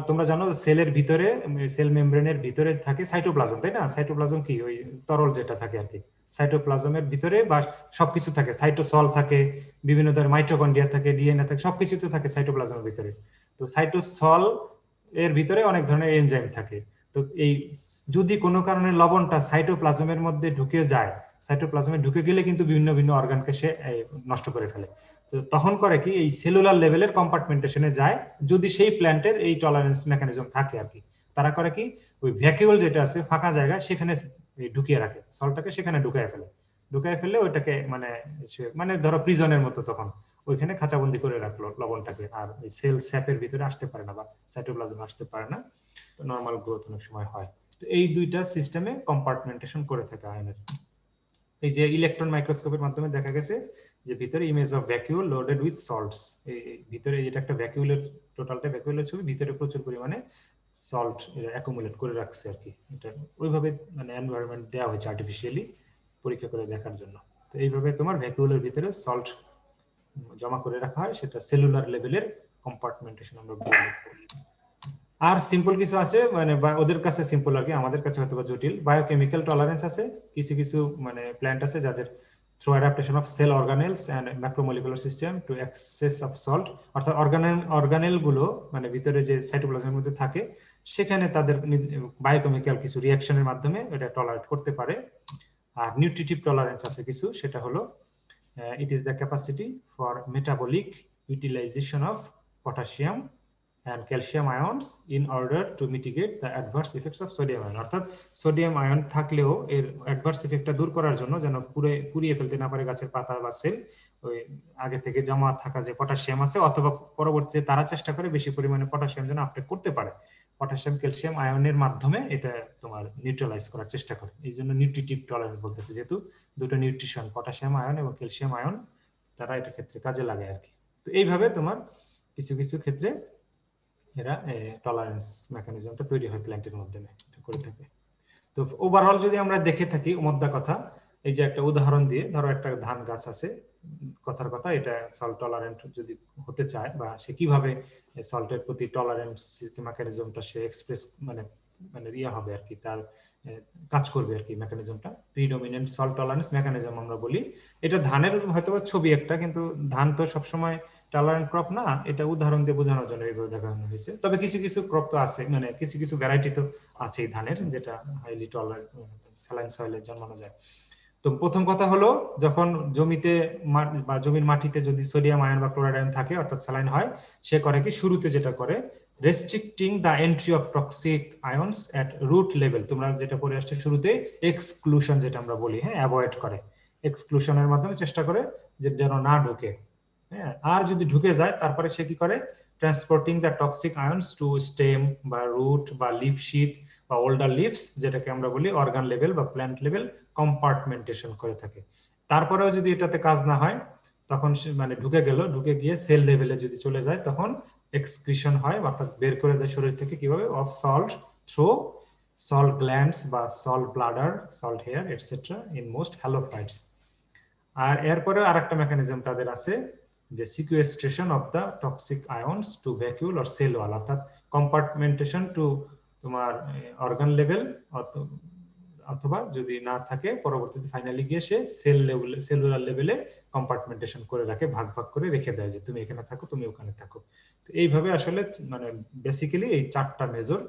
তোমরা জানো সেলের ভিতরে, সেল মেমব্রেনের ভিতরে থাকে সাইটোপ্লাজম, তাই না? সাইটোপ্লাজম কি, ওই তরল যেটা থাকে আর কি, সাইটোপ্লাজমের ভিতরে বা সবকিছু থাকে, সাইটোসল থাকে, বিভিন্ন ধরনের মাইটোকন্ড্রিয়া থাকে, ডিএনএ থাকে, সবকিছু তো থাকে সাইটোপ্লাজমের ভিতরে। তো সাইটোসল এর ভিতরে অনেক ধরনের এনজাইম থাকে। তো এই যদি কোনো কারণে লবণটা সাইটোপ্লাজমের মধ্যে ঢুকে যায়, সাইটোপ্লাজমে ঢুকে গেলে কিন্তু বিভিন্ন বিভিন্ন অর্গানকে সে নষ্ট করে ফেলে। তো তখন করে কি, এই সেলুলার লেভেলের কম্পার্টমেন্টেশনে যায়, যদি সেই প্ল্যান্টের এই টলারেন্স মেকানিজম থাকে আর কি। তারা করে কি, ওই ভ্যাকুওল যেটা আছে ফাঁকা জায়গা, সেখানে ঢুকিয়ে রাখে সল্টটাকে, সেখানে ঢুকায় ফেলে ওইটাকে, মানে ধরো প্রিজনের মতো, তখন ওইখানে খাঁচাবন্দি করে রাখলো লবণটাকে, আর ওই সেল স্যাপের ভিতরে আসতে পারে না বা সাইটোপ্লাজমে আসতে পারে না, নরমাল গ্রোথ অনেক সময় হয়। তো এই দুইটা সিস্টেমে কম্পার্টমেন্টেশন করে থাকে আয়নের। এই যে ইলেকট্রন মাইক্রোস্কোপের মাধ্যমে দেখা গেছে যে ভিতরে image of vacuole loaded with salts, এই ভিতরে যেটা একটা ভ্যাকুওলের, টোটালটা ভ্যাকুওলের ছবি, ভিতরে প্রচুর পরিমাণে সল্ট অ্যাকুমুলেট করে রাখছে আর কি। এটা ওইভাবে মানে এনভায়রনমেন্ট দেওয়া হয়েছে আর্টিফিশিয়ালি পরীক্ষা করে দেখার জন্য। তো এইভাবে তোমার ভ্যাকুওলের ভিতরে সল্ট জমা করে রাখা হয়, সেটা সেলুলার লেভেলের কম্পার্টমেন্টেশন আমরা বলি। আর সিম্পল কিছু আছে, মানে ওদের কাছে সিম্পল আর কি, আমাদের কাছে হয়তো জটিল। বায়োকেমিক্যাল টলারেন্স আছে, কিছু কিছু মানে প্ল্যান্ট আছে যাদের through adaptation of cell organelles and macromolecular system to excess of salt, অর্থাৎ অর্গানেল গুলো মানে ভিতরে যে সাইটোপ্লাজমের মধ্যে থাকে, সেখানে তাদের বায়োকেমিক্যাল কিছু রিঅ্যাকশনের মাধ্যমে এটা টলারেট করতে পারে। আর নিউট্রিটিভ টলারেন্স আছে কিছু, সেটা হলো it is the capacity for metabolic utilization of potassium and calcium ions in order to mitigate the adverse effects of sodium ion। অর্থাৎ সোডিয়াম আয়ন থাকলেও এর অ্যাডভার্স ইফেক্টটা দূর করার জন্য, যেন পুড়িয়ে ফেলতে না পারে গাছের পাতা বা সেল, ওই আগে থেকে জমা থাকা যে পটাশিয়াম আছে, অথবা পরবর্তীতে তারা চেষ্টা করে বেশি পরিমাণে পটাশিয়াম যেন আপটেক করতে পারে, পটাশিয়াম ক্যালসিয়াম আয়নের মাধ্যমে এটা তোমার নিউট্রালাইজ করার চেষ্টা করে। এই জন্য নিউট্রিটিভ টলারেন্স বলতেছে, যেহেতু দুটো নিউট্রিশন পটাশিয়াম আয়ন এবং ক্যালসিয়াম আয়ন তারা এটা ক্ষেত্রে কাজে লাগে আর কি। তো এইভাবে তোমার কিছু কিছু ক্ষেত্রে এরা টলারেন্স মেকানিজমটা তৈরি হয় প্ল্যান্টের মাধ্যমে, এটা করে থাকে। তো ওভারঅল যদি আমরা দেখে থাকি মোদ্দা কথা, এই যে একটা উদাহরণ দিয়ে ধরো একটা ধান গাছ আছে, কথার কথা এটা সল্ট টলারেন্ট যদি হতে চায় বা সে কিভাবে সল্টের প্রতি টলারেন্স মেকানিজমটা সে এক্সপ্রেস মানে মানে ইয়ে হবে আর কি, তার কাজ করবে আর কি মেকানিজমটা, প্রিডমিনেন্ট সল্ট টলারেন্স মেকানিজম আমরা বলি। এটা ধানের হয়তো ছবি একটা, কিন্তু ধান তো সবসময় টলারেন্ট ক্রপ না, এটা উদাহরণ দিয়ে বোঝানোর জন্য এইভাবে দেখানো হয়েছে। তবে কিছু কিছু ক্রপ তো আছে, মানে কিছু কিছু ভ্যারাইটি তো আছে এই ধানের যেটা হাইলি টলারেন্ট স্যালাইন সয়েলে জন্মানো যায়। তো প্রথম কথা হলো, যখন জমিতে বা জমির মাটিতে যদি সোডিয়াম আয়ন বা ক্লোরাইড আয়ন থাকে অর্থাৎ স্যালাইন হয়, সে করে কি শুরুতে যেটা করে, restricting the entry of toxic ions at root level. তোমরা যেটা পড়ে আসছে শুরুতে, এক্সক্লুশন যেটা আমরা বলি, হ্যাঁ, অ্যাভয়েড করে, এক্সক্লুশনের মাধ্যমে চেষ্টা করে যে যেন না ঢুকে। হ্যাঁ, আর যদি ঢুকে যায় তারপরে সে কি করে, transporting the toxic ions to stem বা রুট বা লিফ শিট বা ওল্ডার লিভস, যেটাকে আমরা বলি অর্গান লেভেল বা প্ল্যান্ট লেভেল কম্পার্টমেন্টেশন করে থাকে। তারপরেও যদি এটাতে কাজ না হয়, তখন মানে ঢুকে গিয়ে সেল লেভেলে যদি চলে যায়, তখন এক্সক্রিশন হয়, অর্থাৎ বের করে দেয় শরীর থেকে কিভাবে, of salt through salt glands বা salt bladder, salt hair etcetera in most halophytes. আর এরপরে আরেকটা মেকানিজম তাদের আছে, যে sequestration of the toxic ions to vacuole or cell wall, অর্থাৎ কম্পার্টমেন্টেশন টু তোমার অর্গান লেভেল, অথবা যদি না থাকে পরবর্তীতে ফাইনালি গিয়ে সে সেল লেভেল সেলুলার লেভেলে কম্পার্টমেন্টেশন করে রাখে, ভাগ ভাগ করে রেখে দেয় যে তুমি এখানে থাকো, তুমি ওখানে থাকো। তো এইভাবে আসলে মানে বেসিক্যালি এই চারটা মেজর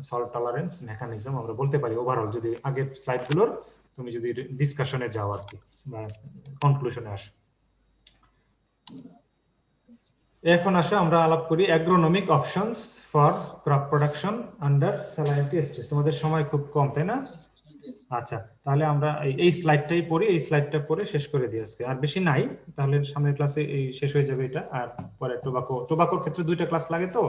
সল্ট টলারেন্স মেকানিজম আমরা বলতে পারি ওভারঅল, যদি আগের স্লাইডগুলোর তুমি যদি ডিসকাশনে যাও আর কি, বা কনক্লুশনে আসো। এখন আসো আমরা আলাপ করি agronomic options for crop production under salinity stress. তোমাদের সময় খুব কম, তাই না? আচ্ছা, তাহলে আমরা এই স্লাইডটাই পড়ি, এই স্লাইডটা পড়ে শেষ করে দিই আজকে, আর বেশি নাই, তাহলে সামনের ক্লাসে এই শেষ হয়ে যাবে এটা। আর পরে টোবাকোর ক্ষেত্রে 2টা ক্লাস লাগে, তো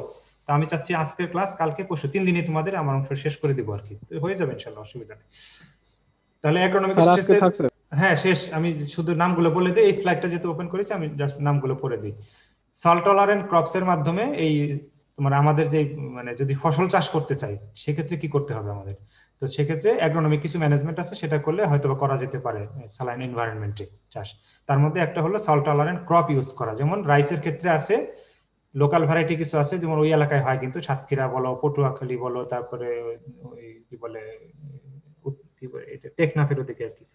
আমি চাচ্ছি আজকের ক্লাস কালকে পরশু 3 দিনে তোমাদের আমার অংশ শেষ করে দিব আর কি, তো হয়ে যাবে ইনশাআল্লাহ, অসুবিধা নেই। তাহলে অ্যাগ্রোনমিক স্ট্রেসের, হ্যাঁ শেষ, আমি শুধু নামগুলো বলে দিই, এই স্লাইডটা যেহেতু ওপেন করেছি আমি জাস্ট নামগুলো পড়ে দিই। সল্ট টলারেন্ট ক্রপস এর মাধ্যমে এই তোমার আমাদের যে মানে যদি ফসল চাষ করতে চাই সেক্ষেত্রে কি করতে হবে আমাদের, তো সেক্ষেত্রে অ্যাগ্রোনমিক কিছু ম্যানেজমেন্ট আছে, সেটা করলে হয়তো করা যেতে পারে স্যালাইন এনভায়রনমেন্টে চাষ। তার মধ্যে একটা হলো সল্ট টলারেন্ট ক্রপ ইউজ করা, যেমন রাইসের ক্ষেত্রে আছে, লোকাল ভ্যারাইটি কিছু আছে, যেমন ওই এলাকায় হয় কিন্তু সাতক্ষীরা বলো, পটুয়াখালী বলো, তারপরে ওই কি বলে এটা টেকনাফের ওদিকে আর কি,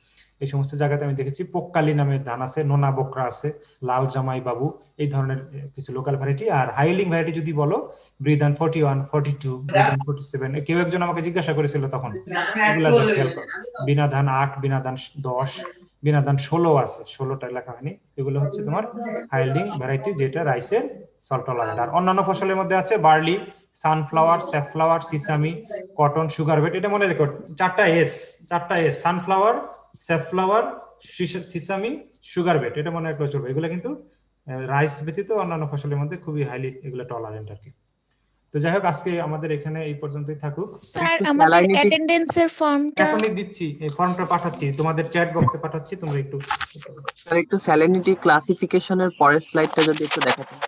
এই সমস্ত জায়গাতে আমি দেখেছি পোক্কালি নামে ধান আছে, নোনা বকরা আছে, লাল জামাই বাবু, এই ধরনের কিছু লোকাল ভ্যারাইটি। আর হাইলিং ভ্যারাইটি যদি বলো, ব্রিদান 41, 42, ব্রিদান 47, কেউ একজন আমাকে জিজ্ঞাসা করেছিল তখন, এগুলা খেয়াল করো, বিনা ধান 8, বিনা ধান 10, বিনা ধান 16 আছে, 16টা লেখা হয়নি, এগুলো হচ্ছে তোমার হাইলিং ভ্যারাইটি, যেটা রাইসের সল্ট টলারেন্ট। আর অন্যান্য ফসলের মধ্যে আছে barley, sunflower, safflower, sesame, cotton, sugar beet. এটা মনে রেখো, 4টা S, sunflower, safflower, sesame, sugar beet, এটা মনে রাখলে চলবে। এগুলো কিন্তু রাইস ব্যতীত অন্যান্য ফসলের মধ্যে খুবই হাইলি এগুলো টলারেন্ট আর কি। তো যাই হোক, আজকে আমাদের এখানে এই পর্যন্তই থাকুক। স্যার আমাদের অ্যাটেনডেন্সের ফর্মটা এখনই দিচ্ছি, এই ফর্মটা পাঠাচ্ছি তোমাদের চ্যাট বক্সে পাঠাচ্ছি, তোমরা একটু স্যার একটু স্যালিনিটি ক্লাসিফিকেশনের পরের স্লাইডটা যদি একটু দেখাতেন।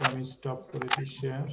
আমি স্টপ করে দিই শেয়ার।